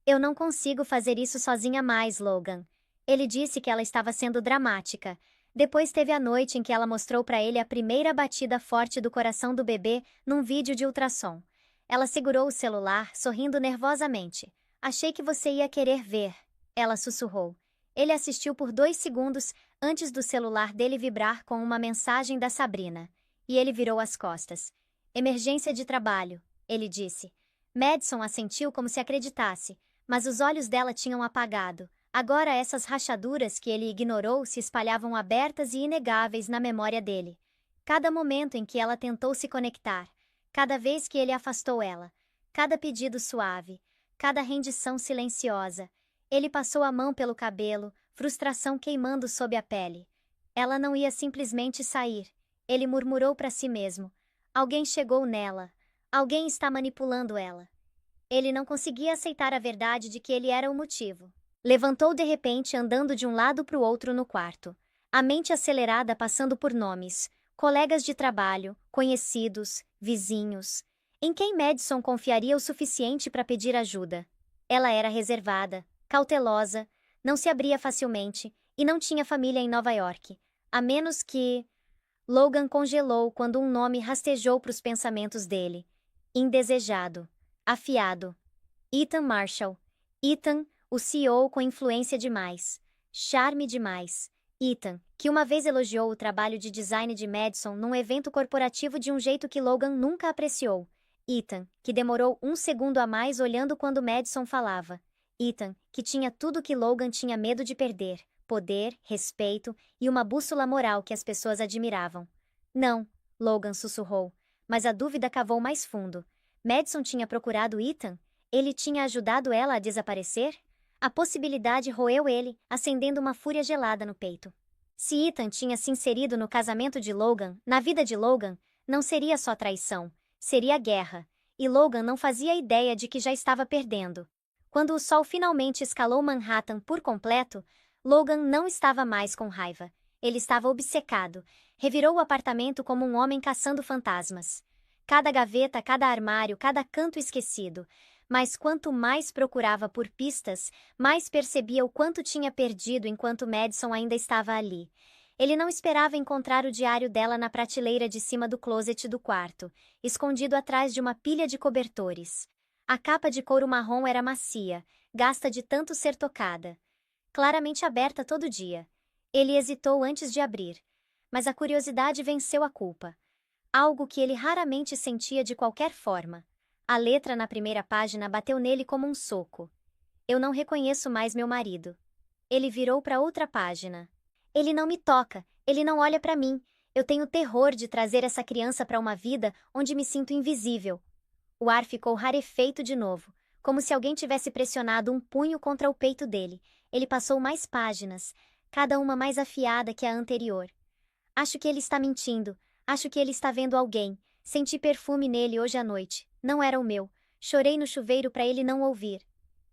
"Eu não consigo fazer isso sozinha mais, Logan." Ele disse que ela estava sendo dramática. Depois teve a noite em que ela mostrou para ele a primeira batida forte do coração do bebê num vídeo de ultrassom. Ela segurou o celular, sorrindo nervosamente. "Achei que você ia querer ver." Ela sussurrou. Ele assistiu por 2 segundos antes do celular dele vibrar com uma mensagem da Sabrina. E ele virou as costas. "Emergência de trabalho", ele disse. Madison assentiu como se acreditasse, mas os olhos dela tinham apagado. Agora essas rachaduras que ele ignorou se espalhavam abertas e inegáveis na memória dele. Cada momento em que ela tentou se conectar, cada vez que ele afastou ela, cada pedido suave, cada rendição silenciosa, ele passou a mão pelo cabelo, frustração queimando sob a pele. Ela não ia simplesmente sair. Ele murmurou para si mesmo. Alguém chegou nela. Alguém está manipulando ela. Ele não conseguia aceitar a verdade de que ele era o motivo. Levantou de repente, andando de um lado para o outro no quarto. A mente acelerada passando por nomes, colegas de trabalho, conhecidos, vizinhos. Em quem Madison confiaria o suficiente para pedir ajuda? Ela era reservada, cautelosa, não se abria facilmente e não tinha família em Nova York. A menos que... Logan congelou quando um nome rastejou para os pensamentos dele. Indesejado. Afiado. Ethan Marshall. Ethan, o CEO com influência demais. Charme demais. Ethan, que uma vez elogiou o trabalho de design de Madison num evento corporativo de um jeito que Logan nunca apreciou. Ethan, que demorou 1 segundo a mais olhando quando Madison falava. Ethan, que tinha tudo que Logan tinha medo de perder: poder, respeito e uma bússola moral que as pessoas admiravam. Não, Logan sussurrou, mas a dúvida cavou mais fundo. Madison tinha procurado Ethan? Ele tinha ajudado ela a desaparecer? A possibilidade roeu ele, acendendo uma fúria gelada no peito. Se Ethan tinha se inserido no casamento de Logan, na vida de Logan, não seria só traição, seria guerra. E Logan não fazia ideia de que já estava perdendo. Quando o sol finalmente escalou Manhattan por completo, Logan não estava mais com raiva. Ele estava obcecado. Revirou o apartamento como um homem caçando fantasmas. Cada gaveta, cada armário, cada canto esquecido. Mas quanto mais procurava por pistas, mais percebia o quanto tinha perdido enquanto Madison ainda estava ali. Ele não esperava encontrar o diário dela na prateleira de cima do closet do quarto, escondido atrás de uma pilha de cobertores. A capa de couro marrom era macia, gasta de tanto ser tocada. Claramente aberta todo dia. Ele hesitou antes de abrir, mas a curiosidade venceu a culpa. Algo que ele raramente sentia de qualquer forma. A letra na primeira página bateu nele como um soco. "Eu não reconheço mais meu marido." Ele virou para outra página. "Ele não me toca, ele não olha para mim. Eu tenho terror de trazer essa criança para uma vida onde me sinto invisível." O ar ficou rarefeito de novo, como se alguém tivesse pressionado um punho contra o peito dele. Ele passou mais páginas, cada uma mais afiada que a anterior. "Acho que ele está mentindo. Acho que ele está vendo alguém. Senti perfume nele hoje à noite. Não era o meu." Chorei no chuveiro para ele não ouvir.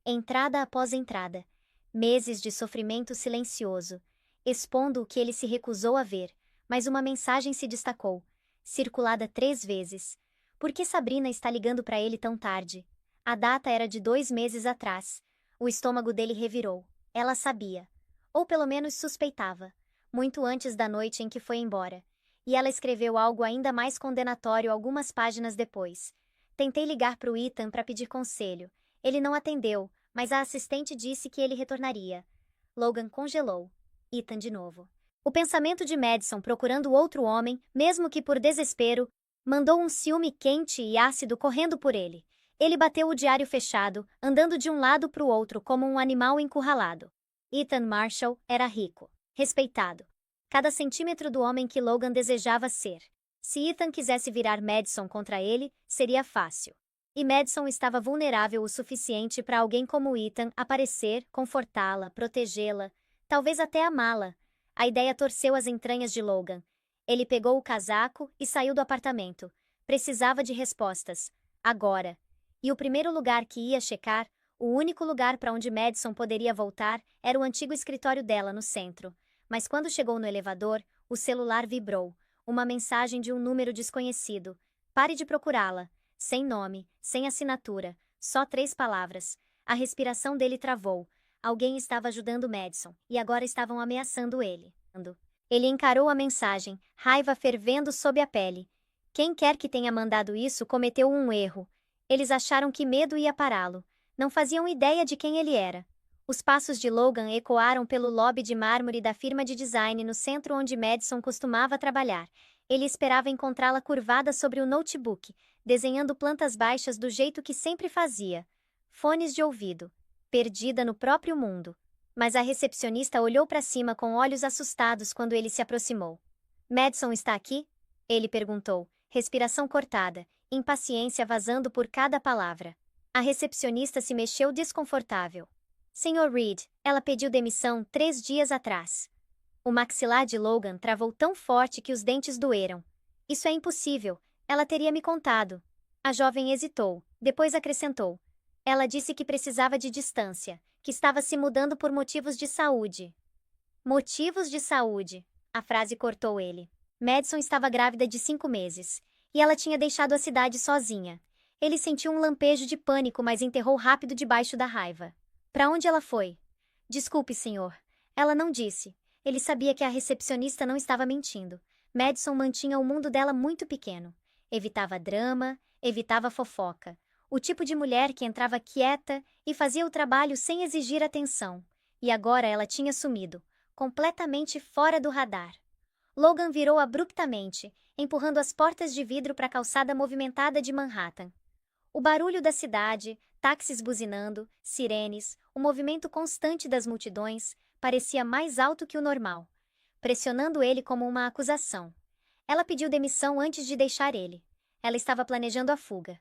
Entrada após entrada. Meses de sofrimento silencioso, expondo o que ele se recusou a ver, mas uma mensagem se destacou, circulada 3 vezes. Por que Sabrina está ligando para ele tão tarde? A data era de 2 meses atrás. O estômago dele revirou. Ela sabia. Ou pelo menos suspeitava. Muito antes da noite em que foi embora. E ela escreveu algo ainda mais condenatório algumas páginas depois. Tentei ligar para o Ethan para pedir conselho. Ele não atendeu, mas a assistente disse que ele retornaria. Logan congelou. Ethan de novo. O pensamento de Madison procurando outro homem, mesmo que por desespero, mandou um ciúme quente e ácido correndo por ele. Ele bateu o diário fechado, andando de um lado para o outro como um animal encurralado. Ethan Marshall era rico, respeitado. Cada centímetro do homem que Logan desejava ser. Se Ethan quisesse virar Madison contra ele, seria fácil. E Madison estava vulnerável o suficiente para alguém como Ethan aparecer, confortá-la, protegê-la, talvez até amá-la. A ideia torceu as entranhas de Logan. Ele pegou o casaco e saiu do apartamento. Precisava de respostas. Agora. E o primeiro lugar que ia checar, o único lugar para onde Madison poderia voltar, era o antigo escritório dela no centro. Mas quando chegou no elevador, o celular vibrou. Uma mensagem de um número desconhecido. Pare de procurá-la. Sem nome, sem assinatura, só 3 palavras. A respiração dele travou. Alguém estava ajudando Madison, e agora estavam ameaçando ele. Ele encarou a mensagem, raiva fervendo sob a pele. Quem quer que tenha mandado isso cometeu um erro. Eles acharam que medo ia pará-lo. Não faziam ideia de quem ele era. Os passos de Logan ecoaram pelo lobby de mármore da firma de design no centro onde Madison costumava trabalhar. Ele esperava encontrá-la curvada sobre o notebook, desenhando plantas baixas do jeito que sempre fazia. Fones de ouvido. Perdida no próprio mundo. Mas a recepcionista olhou para cima com olhos assustados quando ele se aproximou. Madison está aqui? Ele perguntou, respiração cortada, impaciência vazando por cada palavra. A recepcionista se mexeu desconfortável. Sr. Reed, ela pediu demissão 3 dias atrás. O maxilar de Logan travou tão forte que os dentes doeram. Isso é impossível, ela teria me contado. A jovem hesitou, depois acrescentou. Ela disse que precisava de distância, que estava se mudando por motivos de saúde. Motivos de saúde, a frase cortou ele. Madison estava grávida de 5 meses, e ela tinha deixado a cidade sozinha. Ele sentiu um lampejo de pânico, mas enterrou rápido debaixo da raiva. Para onde ela foi? Desculpe, senhor. Ela não disse. Ele sabia que a recepcionista não estava mentindo. Madison mantinha o mundo dela muito pequeno. Evitava drama, evitava fofoca. O tipo de mulher que entrava quieta e fazia o trabalho sem exigir atenção. E agora ela tinha sumido, completamente fora do radar. Logan virou abruptamente, empurrando as portas de vidro para a calçada movimentada de Manhattan. O barulho da cidade, táxis buzinando, sirenes, o movimento constante das multidões, parecia mais alto que o normal, pressionando ele como uma acusação. Ela pediu demissão antes de deixar ele. Ela estava planejando a fuga.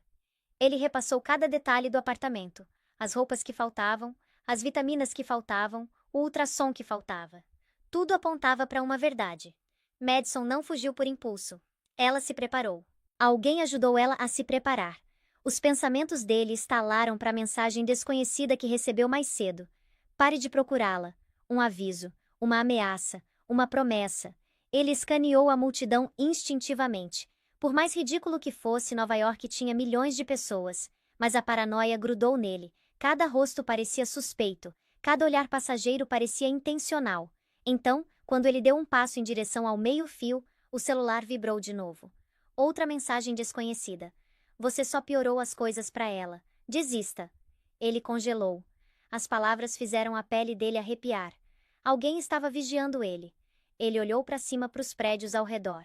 Ele repassou cada detalhe do apartamento, as roupas que faltavam, as vitaminas que faltavam, o ultrassom que faltava. Tudo apontava para uma verdade. Madison não fugiu por impulso. Ela se preparou. Alguém ajudou ela a se preparar. Os pensamentos dele estalaram para a mensagem desconhecida que recebeu mais cedo. Pare de procurá-la. Um aviso, uma ameaça, uma promessa. Ele escaneou a multidão instintivamente. Por mais ridículo que fosse, Nova York tinha milhões de pessoas, mas a paranoia grudou nele. Cada rosto parecia suspeito, cada olhar passageiro parecia intencional. Então, quando ele deu um passo em direção ao meio-fio, o celular vibrou de novo. Outra mensagem desconhecida. Você só piorou as coisas para ela. Desista. Ele congelou. As palavras fizeram a pele dele arrepiar. Alguém estava vigiando ele. Ele olhou para cima para os prédios ao redor.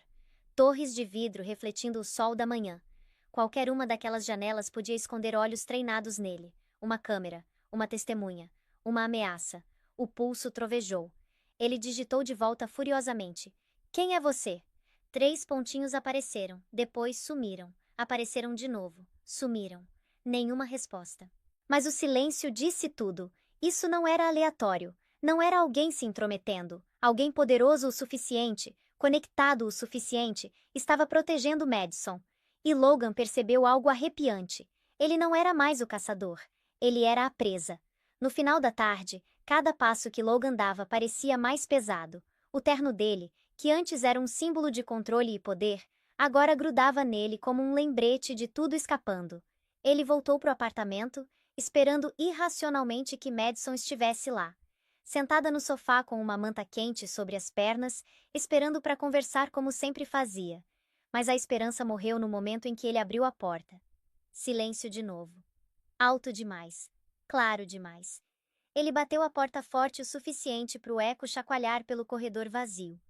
Torres de vidro refletindo o sol da manhã. Qualquer uma daquelas janelas podia esconder olhos treinados nele. Uma câmera, uma testemunha, uma ameaça. O pulso trovejou. Ele digitou de volta furiosamente. Quem é você? 3 pontinhos apareceram, depois sumiram. Apareceram de novo, sumiram. Nenhuma resposta. Mas o silêncio disse tudo. Isso não era aleatório. Não era alguém se intrometendo. Alguém poderoso o suficiente, conectado o suficiente, estava protegendo Madison. E Logan percebeu algo arrepiante. Ele não era mais o caçador. Ele era a presa. No final da tarde, cada passo que Logan dava parecia mais pesado. O terno dele, que antes era um símbolo de controle e poder, agora grudava nele como um lembrete de tudo escapando. Ele voltou para o apartamento, esperando irracionalmente que Madison estivesse lá. Sentada no sofá com uma manta quente sobre as pernas, esperando para conversar como sempre fazia. Mas a esperança morreu no momento em que ele abriu a porta. Silêncio de novo. Alto demais. Claro demais. Ele bateu a porta forte o suficiente para o eco chacoalhar pelo corredor vazio.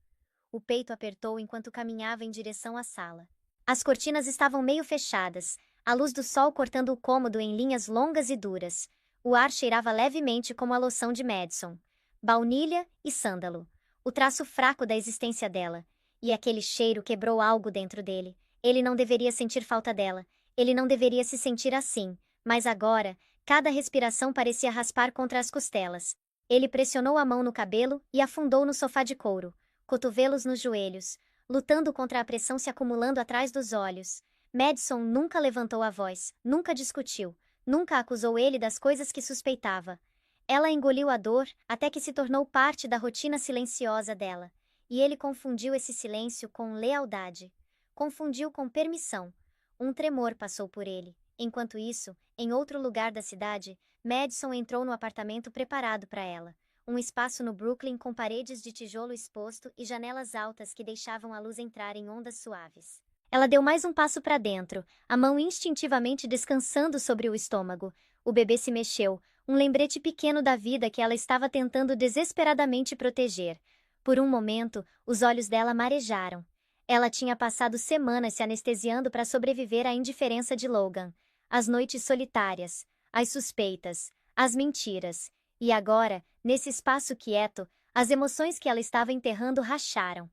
O peito apertou enquanto caminhava em direção à sala. As cortinas estavam meio fechadas, a luz do sol cortando o cômodo em linhas longas e duras. O ar cheirava levemente como a loção de Madison. Baunilha e sândalo. O traço fraco da existência dela. E aquele cheiro quebrou algo dentro dele. Ele não deveria sentir falta dela. Ele não deveria se sentir assim. Mas agora, cada respiração parecia raspar contra as costelas. Ele pressionou a mão no cabelo e afundou no sofá de couro, cotovelos nos joelhos, lutando contra a pressão se acumulando atrás dos olhos. Madison nunca levantou a voz, nunca discutiu, nunca acusou ele das coisas que suspeitava. Ela engoliu a dor até que se tornou parte da rotina silenciosa dela. E ele confundiu esse silêncio com lealdade. Confundiu com permissão. Um tremor passou por ele. Enquanto isso, em outro lugar da cidade, Madison entrou no apartamento preparado para ela. Um espaço no Brooklyn com paredes de tijolo exposto e janelas altas que deixavam a luz entrar em ondas suaves. Ela deu mais um passo para dentro, a mão instintivamente descansando sobre o estômago. O bebê se mexeu, um lembrete pequeno da vida que ela estava tentando desesperadamente proteger. Por um momento, os olhos dela marejaram. Ela tinha passado semanas se anestesiando para sobreviver à indiferença de Logan. As noites solitárias, as suspeitas, as mentiras. E agora, nesse espaço quieto, as emoções que ela estava enterrando racharam.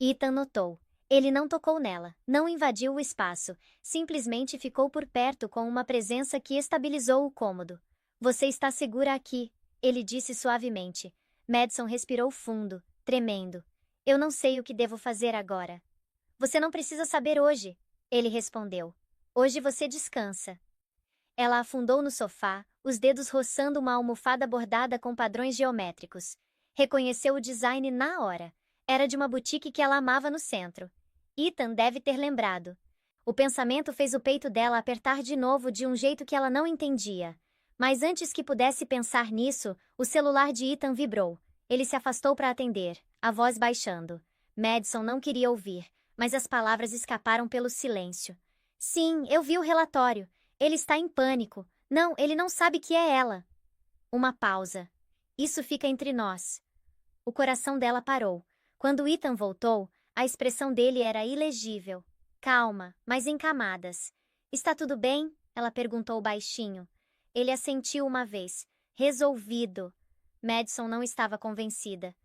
Ethan notou. Ele não tocou nela, não invadiu o espaço, simplesmente ficou por perto com uma presença que estabilizou o cômodo. Você está segura aqui, ele disse suavemente. Madison respirou fundo, tremendo. Eu não sei o que devo fazer agora. Você não precisa saber hoje, ele respondeu. Hoje você descansa. Ela afundou no sofá, os dedos roçando uma almofada bordada com padrões geométricos. Reconheceu o design na hora. Era de uma boutique que ela amava no centro. Ethan deve ter lembrado. O pensamento fez o peito dela apertar de novo de um jeito que ela não entendia. Mas antes que pudesse pensar nisso, o celular de Ethan vibrou. Ele se afastou para atender, a voz baixando. Madison não queria ouvir, mas as palavras escaparam pelo silêncio. Sim, eu vi o relatório. Ele está em pânico. Não, ele não sabe que é ela. Uma pausa. Isso fica entre nós. O coração dela parou. Quando Ethan voltou, a expressão dele era ilegível. Calma, mas em camadas. Está tudo bem? Ela perguntou baixinho. Ele assentiu uma vez. Resolvido. Madison não estava convencida.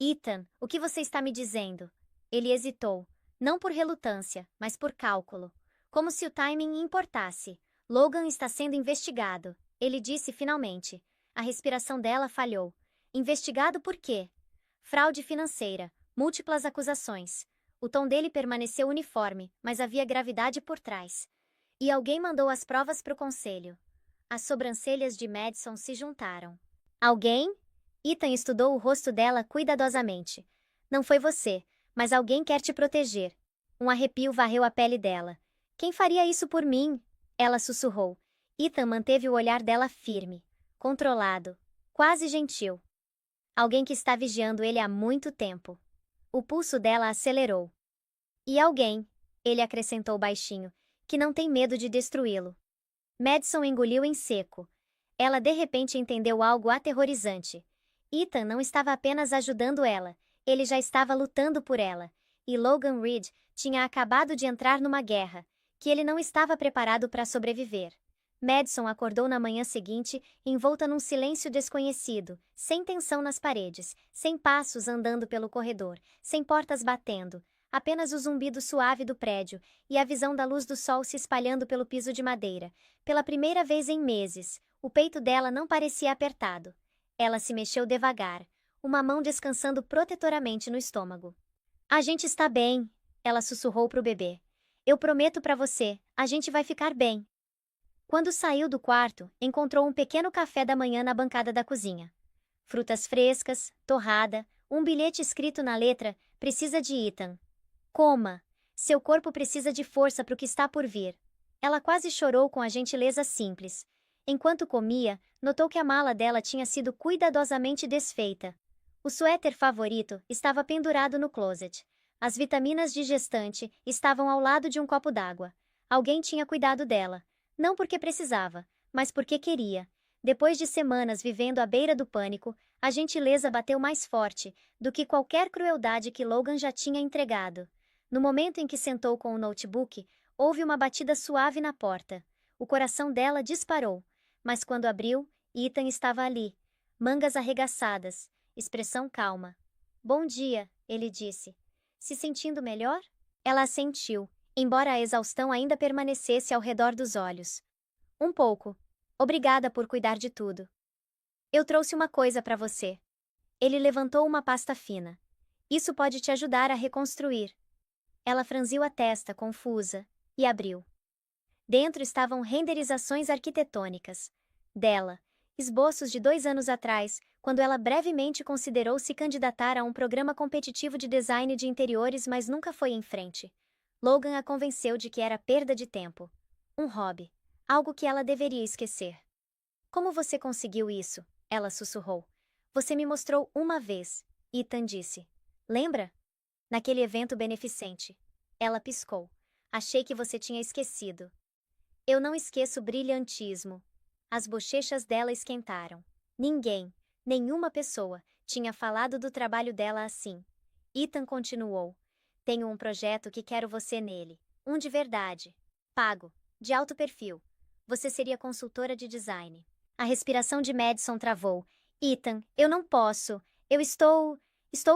Ethan, o que você está me dizendo? Ele hesitou. Não por relutância, mas por cálculo. Como se o timing importasse. Logan está sendo investigado. Ele disse finalmente. A respiração dela falhou. Investigado por quê? Fraude financeira. Múltiplas acusações. O tom dele permaneceu uniforme, mas havia gravidade por trás. E alguém mandou as provas para o conselho. As sobrancelhas de Madison se juntaram. Alguém? Ethan estudou o rosto dela cuidadosamente. Não foi você, mas alguém quer te proteger. Um arrepio varreu a pele dela. Quem faria isso por mim? Ela sussurrou. Ethan manteve o olhar dela firme, controlado, quase gentil. Alguém que está vigiando ele há muito tempo. O pulso dela acelerou. E alguém, ele acrescentou baixinho, que não tem medo de destruí-lo. Madison engoliu em seco. Ela de repente entendeu algo aterrorizante. Ethan não estava apenas ajudando ela, ele já estava lutando por ela. E Logan Reed tinha acabado de entrar numa guerra, que ele não estava preparado para sobreviver. Madison acordou na manhã seguinte, envolta num silêncio desconhecido, sem tensão nas paredes, sem passos andando pelo corredor, sem portas batendo, apenas o zumbido suave do prédio e a visão da luz do sol se espalhando pelo piso de madeira. Pela primeira vez em meses, o peito dela não parecia apertado. Ela se mexeu devagar, uma mão descansando protetoramente no estômago. A gente está bem, ela sussurrou para o bebê. Eu prometo para você, a gente vai ficar bem. Quando saiu do quarto, encontrou um pequeno café da manhã na bancada da cozinha. Frutas frescas, torrada, um bilhete escrito na letra: "Precisa de Ethan. Coma. Seu corpo precisa de força para o que está por vir." Ela quase chorou com a gentileza simples. Enquanto comia, notou que a mala dela tinha sido cuidadosamente desfeita. O suéter favorito estava pendurado no closet. As vitaminas de gestante estavam ao lado de um copo d'água. Alguém tinha cuidado dela. Não porque precisava, mas porque queria. Depois de semanas vivendo à beira do pânico, a gentileza bateu mais forte do que qualquer crueldade que Logan já tinha entregado. No momento em que sentou com o notebook, houve uma batida suave na porta. O coração dela disparou, mas quando abriu, Ethan estava ali, mangas arregaçadas, expressão calma. "Bom dia", ele disse. "Se sentindo melhor?" Ela assentiu, embora a exaustão ainda permanecesse ao redor dos olhos. "Um pouco. Obrigada por cuidar de tudo. Eu trouxe uma coisa para você." Ele levantou uma pasta fina. "Isso pode te ajudar a reconstruir." Ela franziu a testa, confusa, e abriu. Dentro estavam renderizações arquitetônicas. Dela, esboços de 2 anos atrás, quando ela brevemente considerou se candidatar a um programa competitivo de design de interiores, mas nunca foi em frente. Logan a convenceu de que era perda de tempo. Um hobby. Algo que ela deveria esquecer. "Como você conseguiu isso?" ela sussurrou. "Você me mostrou uma vez", Ethan disse. "Lembra? Naquele evento beneficente." Ela piscou. "Achei que você tinha esquecido." "Eu não esqueço brilhantismo." As bochechas dela esquentaram. Ninguém, nenhuma pessoa, tinha falado do trabalho dela assim. Ethan continuou. "Tenho um projeto que quero você nele. Um de verdade. Pago. De alto perfil. Você seria consultora de design." A respiração de Madison travou. "Ethan, eu não posso. Eu estou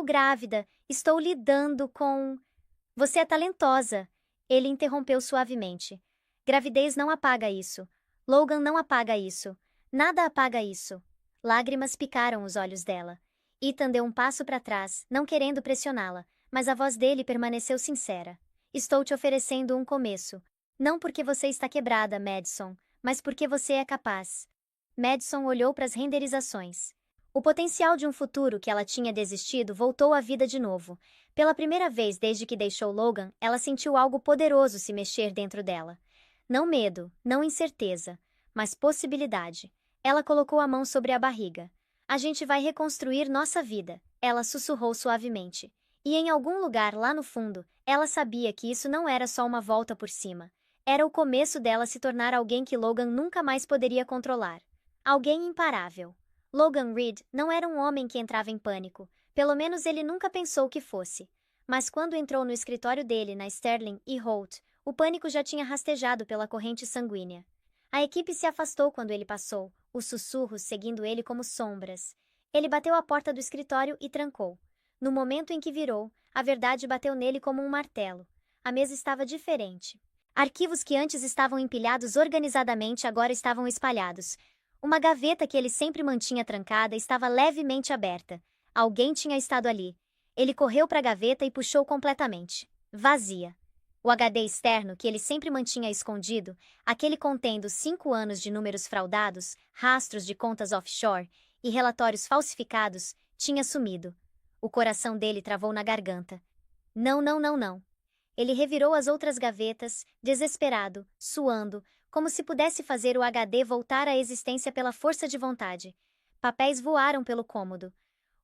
grávida. Estou lidando com..." "Você é talentosa." Ele interrompeu suavemente. "Gravidez não apaga isso. Logan não apaga isso. Nada apaga isso." Lágrimas picaram os olhos dela. Ethan deu um passo para trás, não querendo pressioná-la, mas a voz dele permaneceu sincera. "Estou te oferecendo um começo. Não porque você está quebrada, Madison, mas porque você é capaz." Madison olhou para as renderizações. O potencial de um futuro que ela tinha desistido voltou à vida de novo. Pela primeira vez desde que deixou Logan, ela sentiu algo poderoso se mexer dentro dela. Não medo, não incerteza, mas possibilidade. Ela colocou a mão sobre a barriga. "A gente vai reconstruir nossa vida", ela sussurrou suavemente. E em algum lugar lá no fundo, ela sabia que isso não era só uma volta por cima. Era o começo dela se tornar alguém que Logan nunca mais poderia controlar. Alguém imparável. Logan Reed não era um homem que entrava em pânico. Pelo menos ele nunca pensou que fosse. Mas quando entrou no escritório dele na Sterling e Holt, o pânico já tinha rastejado pela corrente sanguínea. A equipe se afastou quando ele passou, os sussurros seguindo ele como sombras. Ele bateu a porta do escritório e trancou. No momento em que virou, a verdade bateu nele como um martelo. A mesa estava diferente. Arquivos que antes estavam empilhados organizadamente agora estavam espalhados. Uma gaveta que ele sempre mantinha trancada estava levemente aberta. Alguém tinha estado ali. Ele correu para a gaveta e puxou completamente. Vazia. O HD externo que ele sempre mantinha escondido, aquele contendo 5 anos de números fraudados, rastros de contas offshore e relatórios falsificados, tinha sumido. O coração dele travou na garganta. Não, não, não, não. Ele revirou as outras gavetas, desesperado, suando, como se pudesse fazer o HD voltar à existência pela força de vontade. Papéis voaram pelo cômodo.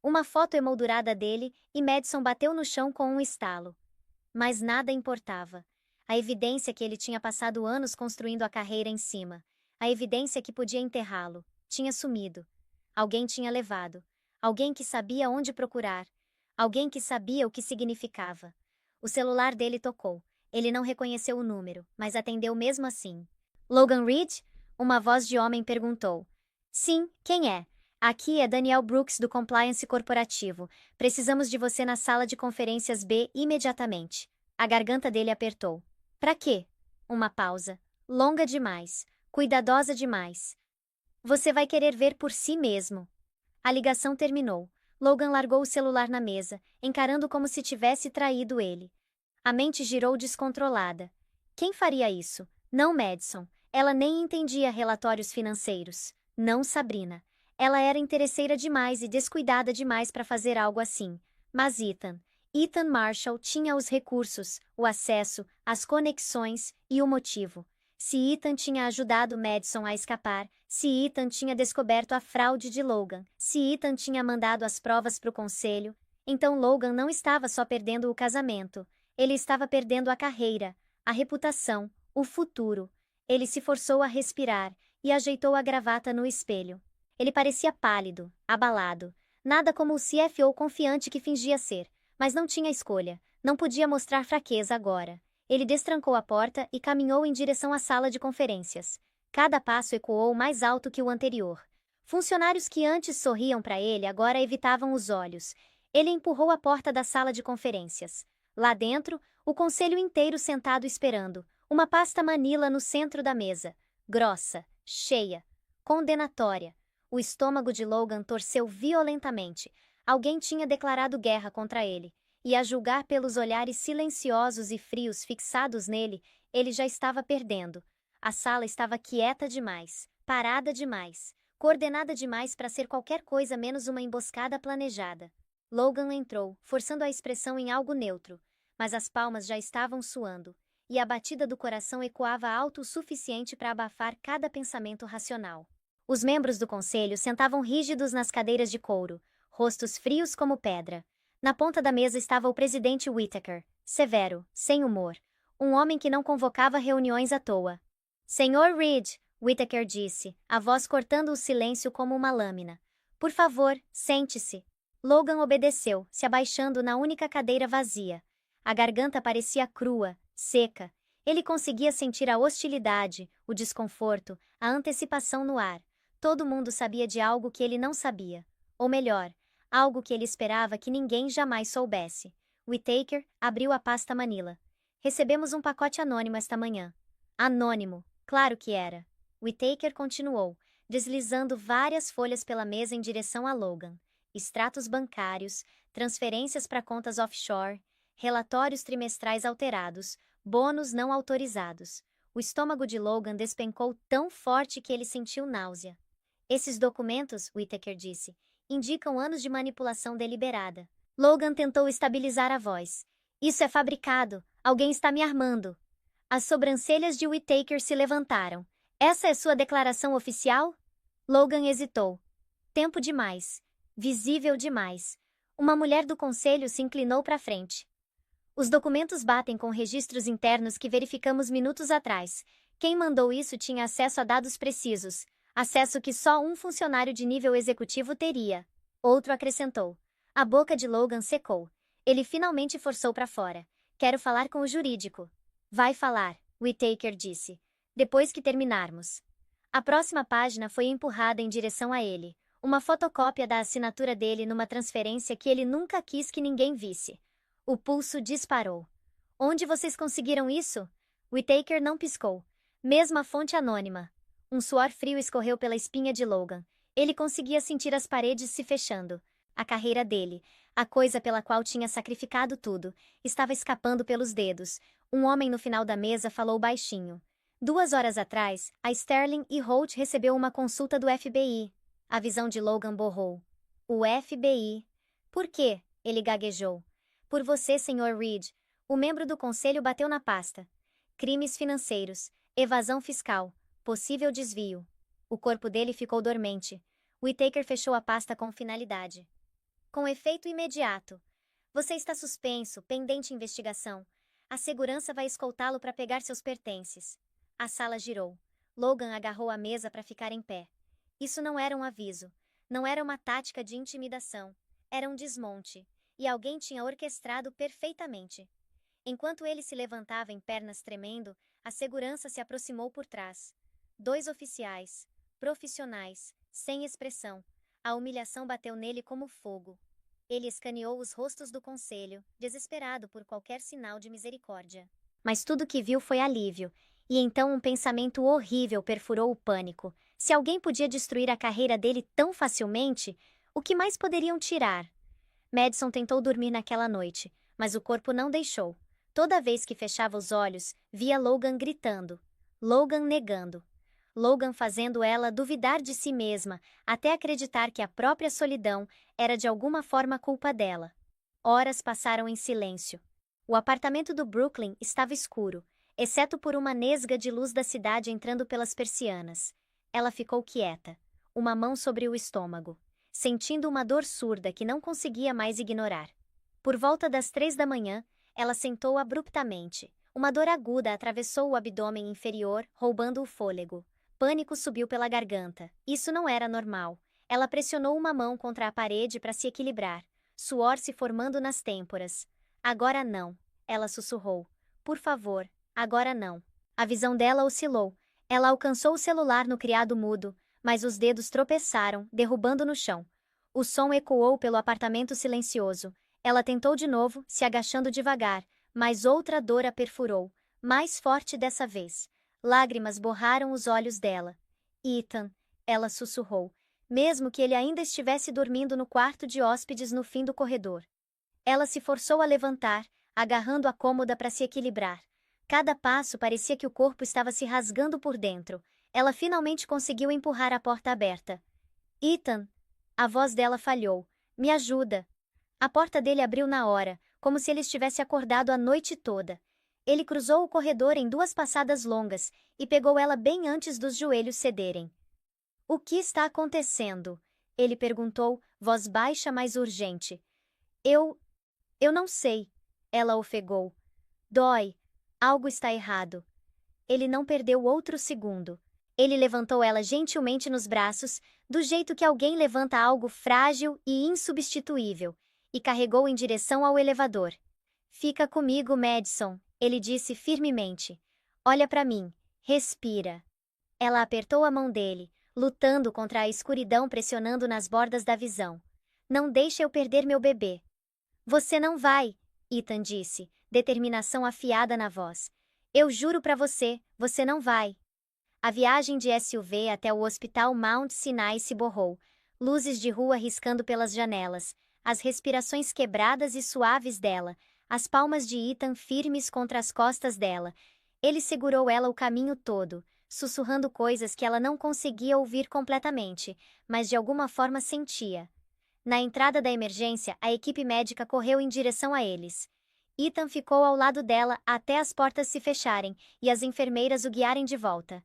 Uma foto emoldurada dele e Madison bateu no chão com um estalo. Mas nada importava. A evidência que ele tinha passado anos construindo a carreira em cima. A evidência que podia enterrá-lo. Tinha sumido. Alguém tinha levado. Alguém que sabia onde procurar. Alguém que sabia o que significava. O celular dele tocou. Ele não reconheceu o número, mas atendeu mesmo assim. "Logan Reed?" Uma voz de homem perguntou. "Sim, quem é?" "Aqui é Daniel Brooks do Compliance Corporativo. Precisamos de você na sala de conferências B imediatamente." A garganta dele apertou. "Pra quê?" Uma pausa. Longa demais. Cuidadosa demais. "Você vai querer ver por si mesmo." A ligação terminou. Logan largou o celular na mesa, encarando como se tivesse traído ele. A mente girou descontrolada. Quem faria isso? Não Madison. Ela nem entendia relatórios financeiros. Não Sabrina. Ela era interesseira demais e descuidada demais para fazer algo assim. Mas Ethan Marshall tinha os recursos, o acesso, as conexões e o motivo. Se Ethan tinha ajudado Madison a escapar, se Ethan tinha descoberto a fraude de Logan, se Ethan tinha mandado as provas para o conselho, então Logan não estava só perdendo o casamento, ele estava perdendo a carreira, a reputação, o futuro. Ele se forçou a respirar e ajeitou a gravata no espelho. Ele parecia pálido, abalado, nada como o CFO confiante que fingia ser, mas não tinha escolha, não podia mostrar fraqueza agora. Ele destrancou a porta e caminhou em direção à sala de conferências. Cada passo ecoou mais alto que o anterior. Funcionários que antes sorriam para ele agora evitavam os olhos. Ele empurrou a porta da sala de conferências. Lá dentro, o conselho inteiro sentado esperando, uma pasta manila no centro da mesa, grossa, cheia, condenatória. O estômago de Logan torceu violentamente. Alguém tinha declarado guerra contra ele. E a julgar pelos olhares silenciosos e frios fixados nele, ele já estava perdendo. A sala estava quieta demais, parada demais, coordenada demais para ser qualquer coisa menos uma emboscada planejada. Logan entrou, forçando a expressão em algo neutro, mas as palmas já estavam suando, e a batida do coração ecoava alto o suficiente para abafar cada pensamento racional. Os membros do conselho sentavam rígidos nas cadeiras de couro, rostos frios como pedra. Na ponta da mesa estava o presidente Whittaker, severo, sem humor, um homem que não convocava reuniões à toa. Senhor Reed, Whittaker disse, a voz cortando o silêncio como uma lâmina. Por favor, sente-se. Logan obedeceu, se abaixando na única cadeira vazia. A garganta parecia crua, seca. Ele conseguia sentir a hostilidade, o desconforto, a antecipação no ar. Todo mundo sabia de algo que ele não sabia. Ou melhor, algo que ele esperava que ninguém jamais soubesse. Whittaker abriu a pasta Manila. Recebemos um pacote anônimo esta manhã. Anônimo, claro que era. Whittaker continuou, deslizando várias folhas pela mesa em direção a Logan. Extratos bancários, transferências para contas offshore, relatórios trimestrais alterados, bônus não autorizados. O estômago de Logan despencou tão forte que ele sentiu náusea. Esses documentos, Whittaker disse, indicam anos de manipulação deliberada. Logan tentou estabilizar a voz. Isso é fabricado. Alguém está me armando. As sobrancelhas de Whittaker se levantaram. Essa é sua declaração oficial? Logan hesitou. Tempo demais. Visível demais. Uma mulher do conselho se inclinou para frente. Os documentos batem com registros internos que verificamos minutos atrás. Quem mandou isso tinha acesso a dados precisos. Acesso que só um funcionário de nível executivo teria. Outro acrescentou. A boca de Logan secou. Ele finalmente forçou para fora. Quero falar com o jurídico. Vai falar, Whittaker disse. Depois que terminarmos. A próxima página foi empurrada em direção a ele. Uma fotocópia da assinatura dele numa transferência que ele nunca quis que ninguém visse. O pulso disparou. Onde vocês conseguiram isso? Whittaker não piscou. Mesma fonte anônima. Um suor frio escorreu pela espinha de Logan. Ele conseguia sentir as paredes se fechando. A carreira dele, a coisa pela qual tinha sacrificado tudo, estava escapando pelos dedos. Um homem no final da mesa falou baixinho. 2 horas atrás, a Sterling e Holt recebeu uma consulta do FBI. A visão de Logan borrou. O FBI. Por quê? Ele gaguejou. Por você, Sr. Reed. O membro do conselho bateu na pasta. Crimes financeiros, evasão fiscal, possível desvio. O corpo dele ficou dormente. Whittaker fechou a pasta com finalidade. Com efeito imediato. Você está suspenso, pendente investigação. A segurança vai escoltá-lo para pegar seus pertences. A sala girou. Logan agarrou a mesa para ficar em pé. Isso não era um aviso. Não era uma tática de intimidação. Era um desmonte. E alguém tinha orquestrado perfeitamente. Enquanto ele se levantava em pernas tremendo, a segurança se aproximou por trás. 2 oficiais, profissionais, sem expressão. A humilhação bateu nele como fogo. Ele escaneou os rostos do conselho, desesperado por qualquer sinal de misericórdia. Mas tudo que viu foi alívio, e então um pensamento horrível perfurou o pânico. Se alguém podia destruir a carreira dele tão facilmente, o que mais poderiam tirar? Madison tentou dormir naquela noite, mas o corpo não deixou. Toda vez que fechava os olhos, via Logan gritando. Logan negando. Logan fazendo ela duvidar de si mesma, até acreditar que a própria solidão era de alguma forma culpa dela. Horas passaram em silêncio. O apartamento do Brooklyn estava escuro, exceto por uma nesga de luz da cidade entrando pelas persianas. Ela ficou quieta, uma mão sobre o estômago, sentindo uma dor surda que não conseguia mais ignorar. Por volta das 3 da manhã, ela sentou abruptamente. Uma dor aguda atravessou o abdômen inferior, roubando o fôlego. Pânico subiu pela garganta. Isso não era normal. Ela pressionou uma mão contra a parede para se equilibrar, suor se formando nas têmporas. Agora não, ela sussurrou. Por favor, agora não. A visão dela oscilou. Ela alcançou o celular no criado mudo, mas os dedos tropeçaram, derrubando no chão. O som ecoou pelo apartamento silencioso. Ela tentou de novo, se agachando devagar, mas outra dor a perfurou, mais forte dessa vez. Lágrimas borraram os olhos dela. Ethan, ela sussurrou, mesmo que ele ainda estivesse dormindo no quarto de hóspedes no fim do corredor. Ela se forçou a levantar, agarrando a cômoda para se equilibrar. Cada passo parecia que o corpo estava se rasgando por dentro. Ela finalmente conseguiu empurrar a porta aberta. Ethan! A voz dela falhou. Me ajuda! A porta dele abriu na hora, como se ele estivesse acordado a noite toda. Ele cruzou o corredor em 2 passadas longas e pegou ela bem antes dos joelhos cederem. O que está acontecendo? Ele perguntou, voz baixa mas urgente. Eu não sei. Ela ofegou. Dói. Algo está errado. Ele não perdeu outro segundo. Ele levantou ela gentilmente nos braços, do jeito que alguém levanta algo frágil e insubstituível, e carregou em direção ao elevador. Fica comigo, Madison, ele disse firmemente. Olha para mim. Respira. Ela apertou a mão dele, lutando contra a escuridão pressionando nas bordas da visão. Não deixe eu perder meu bebê. Você não vai, Ethan disse, determinação afiada na voz. Eu juro para você, você não vai. A viagem de SUV até o hospital Mount Sinai se borrou, luzes de rua riscando pelas janelas, as respirações quebradas e suaves dela, as palmas de Ethan firmes contra as costas dela. Ele segurou ela o caminho todo, sussurrando coisas que ela não conseguia ouvir completamente, mas de alguma forma sentia. Na entrada da emergência, a equipe médica correu em direção a eles. Ethan ficou ao lado dela até as portas se fecharem e as enfermeiras o guiarem de volta.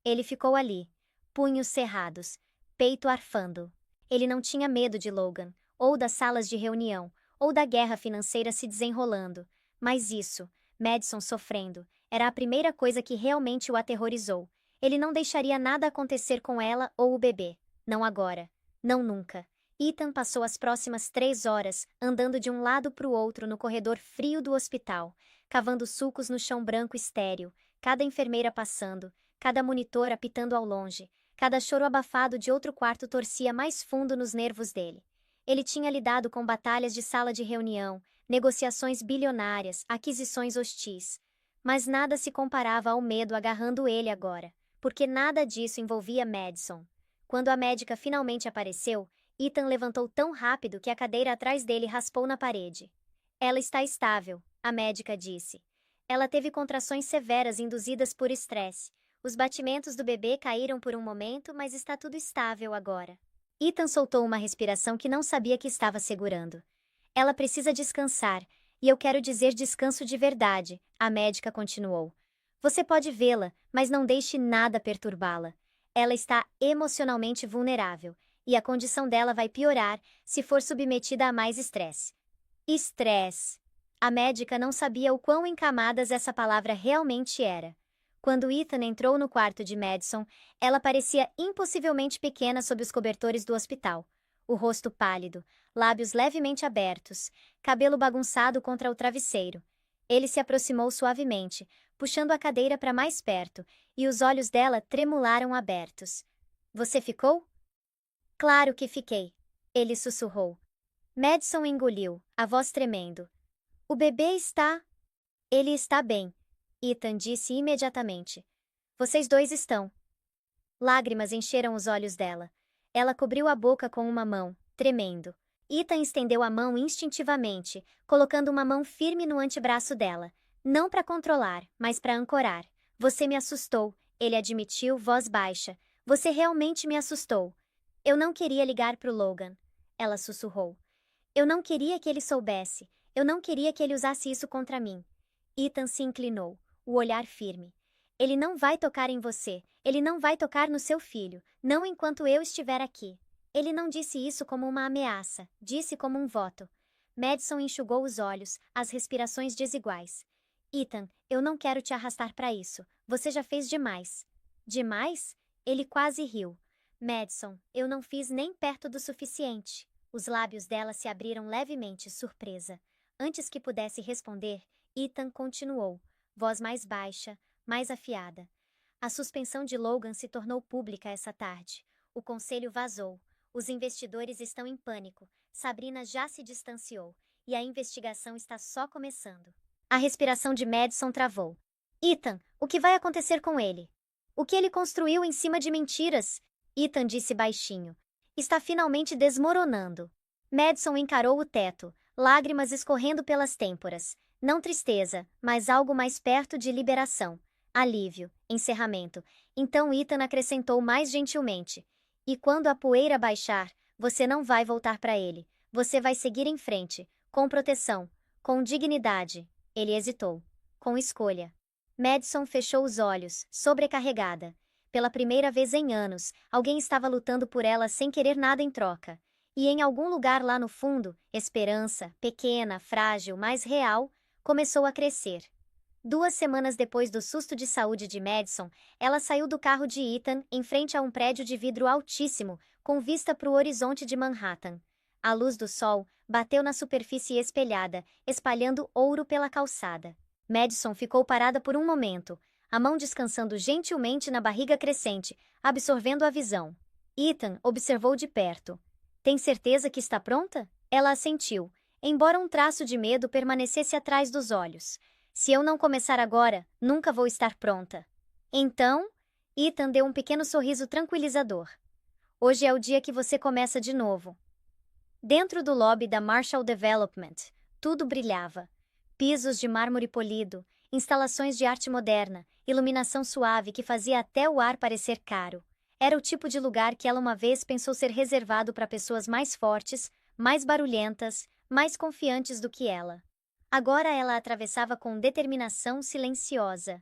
Ele ficou ali, punhos cerrados, peito arfando. Ele não tinha medo de Logan, ou das salas de reunião, ou da guerra financeira se desenrolando. Mas isso, Madison sofrendo, era a primeira coisa que realmente o aterrorizou. Ele não deixaria nada acontecer com ela ou o bebê. Não agora. Não nunca. Ethan passou as próximas 3 horas andando de um lado para o outro no corredor frio do hospital, cavando sulcos no chão branco estéril, cada enfermeira passando, cada monitor apitando ao longe, cada choro abafado de outro quarto torcia mais fundo nos nervos dele. Ele tinha lidado com batalhas de sala de reunião, negociações bilionárias, aquisições hostis. Mas nada se comparava ao medo agarrando ele agora, porque nada disso envolvia Madison. Quando a médica finalmente apareceu, Ethan levantou tão rápido que a cadeira atrás dele raspou na parede. Ela está estável, a médica disse. Ela teve contrações severas induzidas por estresse. Os batimentos do bebê caíram por um momento, mas está tudo estável agora. Ethan soltou uma respiração que não sabia que estava segurando. Ela precisa descansar, e eu quero dizer descanso de verdade, a médica continuou. Você pode vê-la, mas não deixe nada perturbá-la. Ela está emocionalmente vulnerável, e a condição dela vai piorar se for submetida a mais estresse. Estresse. A médica não sabia o quão em camadas essa palavra realmente era. Quando Ethan entrou no quarto de Madison, ela parecia impossivelmente pequena sob os cobertores do hospital. O rosto pálido, lábios levemente abertos, cabelo bagunçado contra o travesseiro. Ele se aproximou suavemente, puxando a cadeira para mais perto, e os olhos dela tremularam abertos. Você ficou? Claro que fiquei. Ele sussurrou. Madison engoliu, a voz tremendo. O bebê está... Ele está bem. Ethan disse imediatamente. Vocês dois estão. Lágrimas encheram os olhos dela. Ela cobriu a boca com uma mão, tremendo. Ethan estendeu a mão instintivamente, colocando uma mão firme no antebraço dela. Não para controlar, mas para ancorar. Você me assustou, ele admitiu, voz baixa. Você realmente me assustou. Eu não queria ligar pro Logan. Ela sussurrou. Eu não queria que ele soubesse. Eu não queria que ele usasse isso contra mim. Ethan se inclinou, o olhar firme. Ele não vai tocar em você. Ele não vai tocar no seu filho. Não enquanto eu estiver aqui. Ele não disse isso como uma ameaça. Disse como um voto. Madison enxugou os olhos, as respirações desiguais. Ethan, eu não quero te arrastar para isso. Você já fez demais. Demais? Ele quase riu. Madison, eu não fiz nem perto do suficiente. Os lábios dela se abriram levemente, surpresa. Antes que pudesse responder, Ethan continuou, voz mais baixa, mais afiada. A suspensão de Logan se tornou pública essa tarde. O conselho vazou. Os investidores estão em pânico. Sabrina já se distanciou. E a investigação está só começando. A respiração de Madison travou. Ethan, o que vai acontecer com ele? O que ele construiu em cima de mentiras? Ethan disse baixinho. Está finalmente desmoronando. Madison encarou o teto, lágrimas escorrendo pelas têmporas. Não tristeza, mas algo mais perto de liberação. Alívio, encerramento. Então Ethan acrescentou mais gentilmente. E quando a poeira baixar, você não vai voltar para ele. Você vai seguir em frente, com proteção, com dignidade. Ele hesitou. Com escolha. Madison fechou os olhos, sobrecarregada. Pela primeira vez em anos, alguém estava lutando por ela sem querer nada em troca. E em algum lugar lá no fundo, esperança, pequena, frágil, mas real, começou a crescer. 2 semanas depois do susto de saúde de Madison, ela saiu do carro de Ethan em frente a um prédio de vidro altíssimo, com vista para o horizonte de Manhattan. A luz do sol bateu na superfície espelhada, espalhando ouro pela calçada. Madison ficou parada por um momento, a mão descansando gentilmente na barriga crescente, absorvendo a visão. Ethan observou de perto. Tem certeza que está pronta? Ela assentiu, embora um traço de medo permanecesse atrás dos olhos. Se eu não começar agora, nunca vou estar pronta. Então, Ethan deu um pequeno sorriso tranquilizador. Hoje é o dia que você começa de novo. Dentro do lobby da Marshall Development, tudo brilhava. Pisos de mármore polido, instalações de arte moderna, iluminação suave que fazia até o ar parecer caro. Era o tipo de lugar que ela uma vez pensou ser reservado para pessoas mais fortes, mais barulhentas, mais confiantes do que ela. Agora ela atravessava com determinação silenciosa.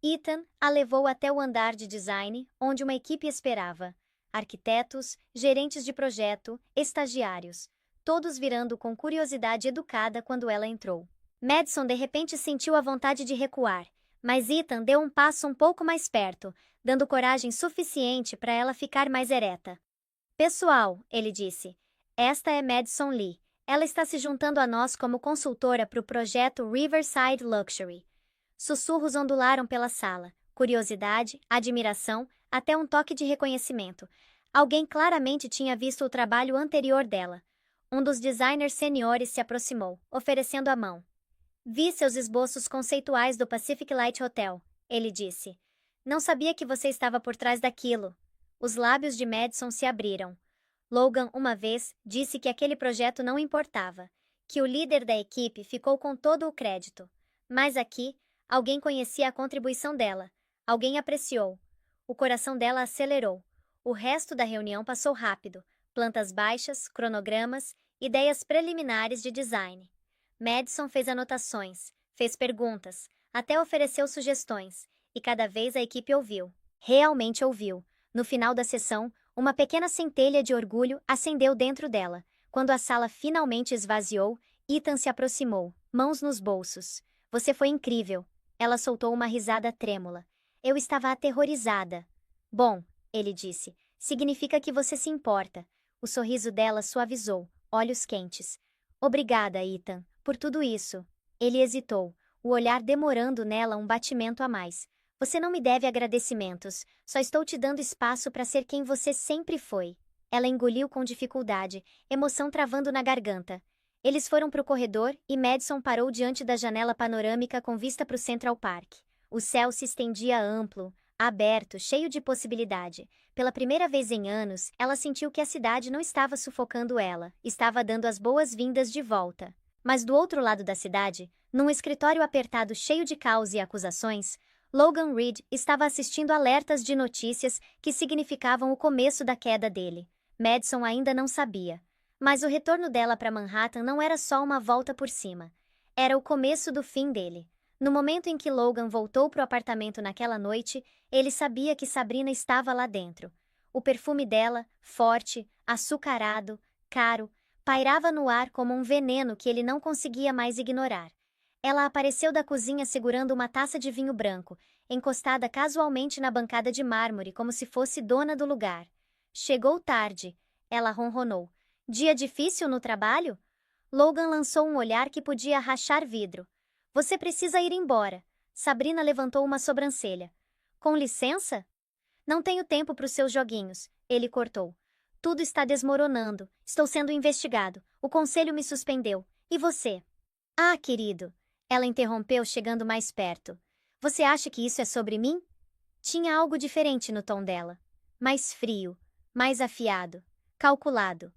Ethan a levou até o andar de design, onde uma equipe esperava. Arquitetos, gerentes de projeto, estagiários, todos virando com curiosidade educada quando ela entrou. Madison de repente sentiu a vontade de recuar, mas Ethan deu um passo um pouco mais perto, dando coragem suficiente para ela ficar mais ereta. Pessoal, ele disse, esta é Madison Lee. Ela está se juntando a nós como consultora para o projeto Riverside Luxury. Sussurros ondularam pela sala, curiosidade, admiração, até um toque de reconhecimento. Alguém claramente tinha visto o trabalho anterior dela. Um dos designers seniores se aproximou, oferecendo a mão. Vi seus esboços conceituais do Pacific Light Hotel, ele disse. Não sabia que você estava por trás daquilo. Os lábios de Madison se abriram. Logan, uma vez, disse que aquele projeto não importava, que o líder da equipe ficou com todo o crédito. Mas aqui, alguém conhecia a contribuição dela. Alguém apreciou. O coração dela acelerou. O resto da reunião passou rápido. Plantas baixas, cronogramas, ideias preliminares de design. Madison fez anotações, fez perguntas, até ofereceu sugestões, e cada vez a equipe ouviu. Realmente ouviu. No final da sessão, uma pequena centelha de orgulho acendeu dentro dela. Quando a sala finalmente esvaziou, Ethan se aproximou, mãos nos bolsos. Você foi incrível. Ela soltou uma risada trêmula. Eu estava aterrorizada. Bom, ele disse, significa que você se importa. O sorriso dela suavizou, olhos quentes. Obrigada, Ethan, por tudo isso. Ele hesitou, o olhar demorando nela um batimento a mais. Você não me deve agradecimentos, só estou te dando espaço para ser quem você sempre foi. Ela engoliu com dificuldade, emoção travando na garganta. Eles foram para o corredor e Madison parou diante da janela panorâmica com vista para o Central Park. O céu se estendia amplo, aberto, cheio de possibilidade. Pela primeira vez em anos, ela sentiu que a cidade não estava sufocando ela, estava dando as boas-vindas de volta. Mas do outro lado da cidade, num escritório apertado cheio de caos e acusações, Logan Reed estava assistindo alertas de notícias que significavam o começo da queda dele. Madison ainda não sabia. Mas o retorno dela para Manhattan não era só uma volta por cima. Era o começo do fim dele. No momento em que Logan voltou para o apartamento naquela noite, ele sabia que Sabrina estava lá dentro. O perfume dela, forte, açucarado, caro, pairava no ar como um veneno que ele não conseguia mais ignorar. Ela apareceu da cozinha segurando uma taça de vinho branco, encostada casualmente na bancada de mármore como se fosse dona do lugar. Chegou tarde, ela ronronou. Dia difícil no trabalho? Logan lançou um olhar que podia rachar vidro. Você precisa ir embora. Sabrina levantou uma sobrancelha. Com licença? Não tenho tempo para os seus joguinhos, ele cortou. Tudo está desmoronando. Estou sendo investigado. O conselho me suspendeu. E você? Ah, querido. Ela interrompeu, chegando mais perto. Você acha que isso é sobre mim? Tinha algo diferente no tom dela. Mais frio, mais afiado, calculado.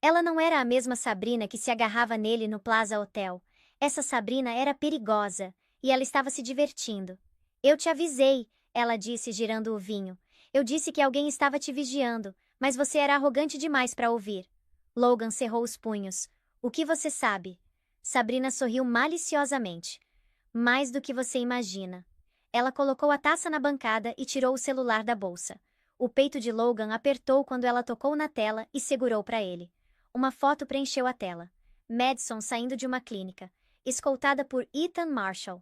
Ela não era a mesma Sabrina que se agarrava nele no Plaza Hotel. Essa Sabrina era perigosa, e ela estava se divertindo. Eu te avisei, ela disse, girando o vinho. Eu disse que alguém estava te vigiando, mas você era arrogante demais para ouvir. Logan cerrou os punhos. O que você sabe? Sabrina sorriu maliciosamente. Mais do que você imagina. Ela colocou a taça na bancada e tirou o celular da bolsa. O peito de Logan apertou quando ela tocou na tela e segurou para ele. Uma foto preencheu a tela. Madison saindo de uma clínica, escoltada por Ethan Marshall.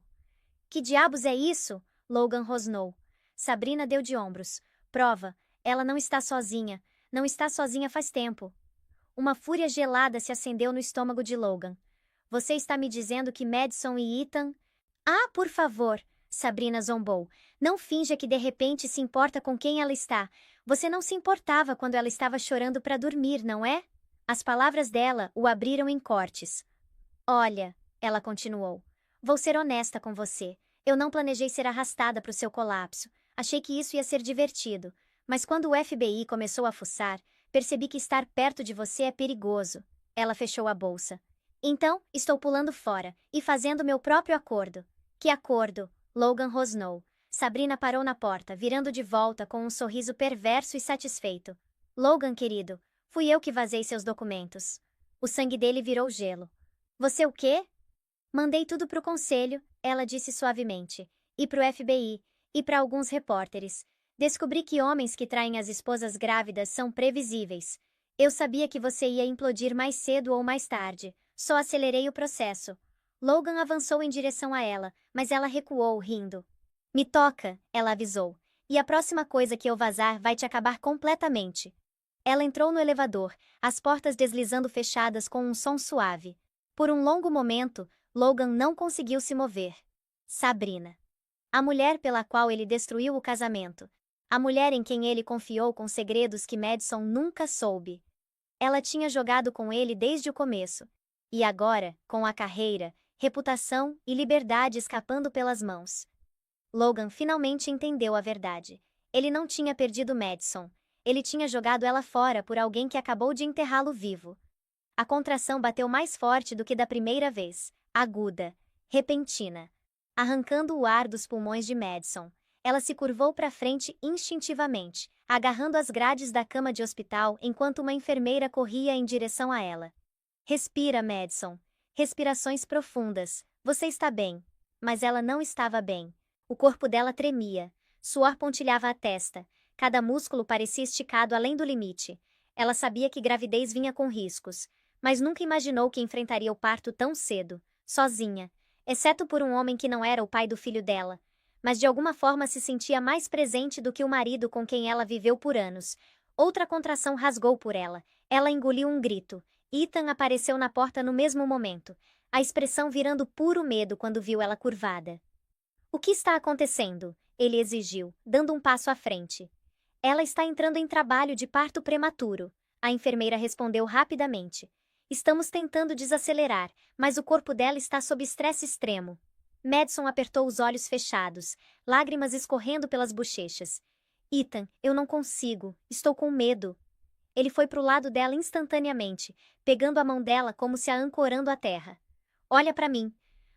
Que diabos é isso? Logan rosnou. Sabrina deu de ombros. Prova, ela não está sozinha. Não está sozinha faz tempo. Uma fúria gelada se acendeu no estômago de Logan. Você está me dizendo que Madison e Ethan... Ah, por favor, Sabrina zombou. Não finja que de repente se importa com quem ela está. Você não se importava quando ela estava chorando para dormir, não é? As palavras dela o abriram em cortes. Olha, ela continuou. Vou ser honesta com você. Eu não planejei ser arrastada para o seu colapso. Achei que isso ia ser divertido. Mas quando o FBI começou a fuçar, percebi que estar perto de você é perigoso. Ela fechou a bolsa. Então, estou pulando fora e fazendo meu próprio acordo. Que acordo? Logan rosnou. Sabrina parou na porta, virando de volta com um sorriso perverso e satisfeito. Logan, querido, fui eu que vazei seus documentos. O sangue dele virou gelo. Você o quê? Mandei tudo pro conselho, ela disse suavemente. E pro FBI, e para alguns repórteres. Descobri que homens que traem as esposas grávidas são previsíveis. Eu sabia que você ia implodir mais cedo ou mais tarde. Só acelerei o processo. Logan avançou em direção a ela, mas ela recuou, rindo. Me toca, ela avisou. E a próxima coisa que eu vazar vai te acabar completamente. Ela entrou no elevador, as portas deslizando fechadas com um som suave. Por um longo momento, Logan não conseguiu se mover. Sabrina. A mulher pela qual ele destruiu o casamento. A mulher em quem ele confiou com segredos que Madison nunca soube. Ela tinha jogado com ele desde o começo. E agora, com a carreira, reputação e liberdade escapando pelas mãos. Logan finalmente entendeu a verdade. Ele não tinha perdido Madison. Ele tinha jogado ela fora por alguém que acabou de enterrá-lo vivo. A contração bateu mais forte do que da primeira vez, aguda, repentina, arrancando o ar dos pulmões de Madison. Ela se curvou para frente instintivamente, agarrando as grades da cama de hospital enquanto uma enfermeira corria em direção a ela. Respira, Madison. Respirações profundas. Você está bem. Mas ela não estava bem. O corpo dela tremia. Suor pontilhava a testa. Cada músculo parecia esticado além do limite. Ela sabia que gravidez vinha com riscos, mas nunca imaginou que enfrentaria o parto tão cedo, sozinha, exceto por um homem que não era o pai do filho dela, mas de alguma forma se sentia mais presente do que o marido com quem ela viveu por anos. Outra contração rasgou por ela. Ela engoliu um grito. Ethan apareceu na porta no mesmo momento, a expressão virando puro medo quando viu ela curvada. O que está acontecendo? Ele exigiu, dando um passo à frente. Ela está entrando em trabalho de parto prematuro, a enfermeira respondeu rapidamente. Estamos tentando desacelerar, mas o corpo dela está sob estresse extremo. Madison apertou os olhos fechados, lágrimas escorrendo pelas bochechas. Ethan, eu não consigo, estou com medo. Ele foi para o lado dela instantaneamente, pegando a mão dela como se a ancorando à terra. Olha para mim.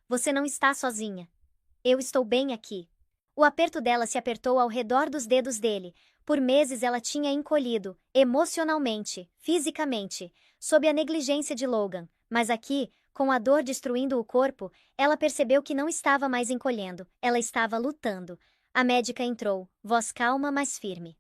Você não está sozinha. Eu estou bem aqui. O aperto dela se apertou ao redor dos dedos dele. Por meses ela tinha encolhido, emocionalmente, fisicamente, sob a negligência de Logan. Mas aqui, com a dor destruindo o corpo, ela percebeu que não estava mais encolhendo, ela estava lutando. A médica entrou, voz calma, mas firme.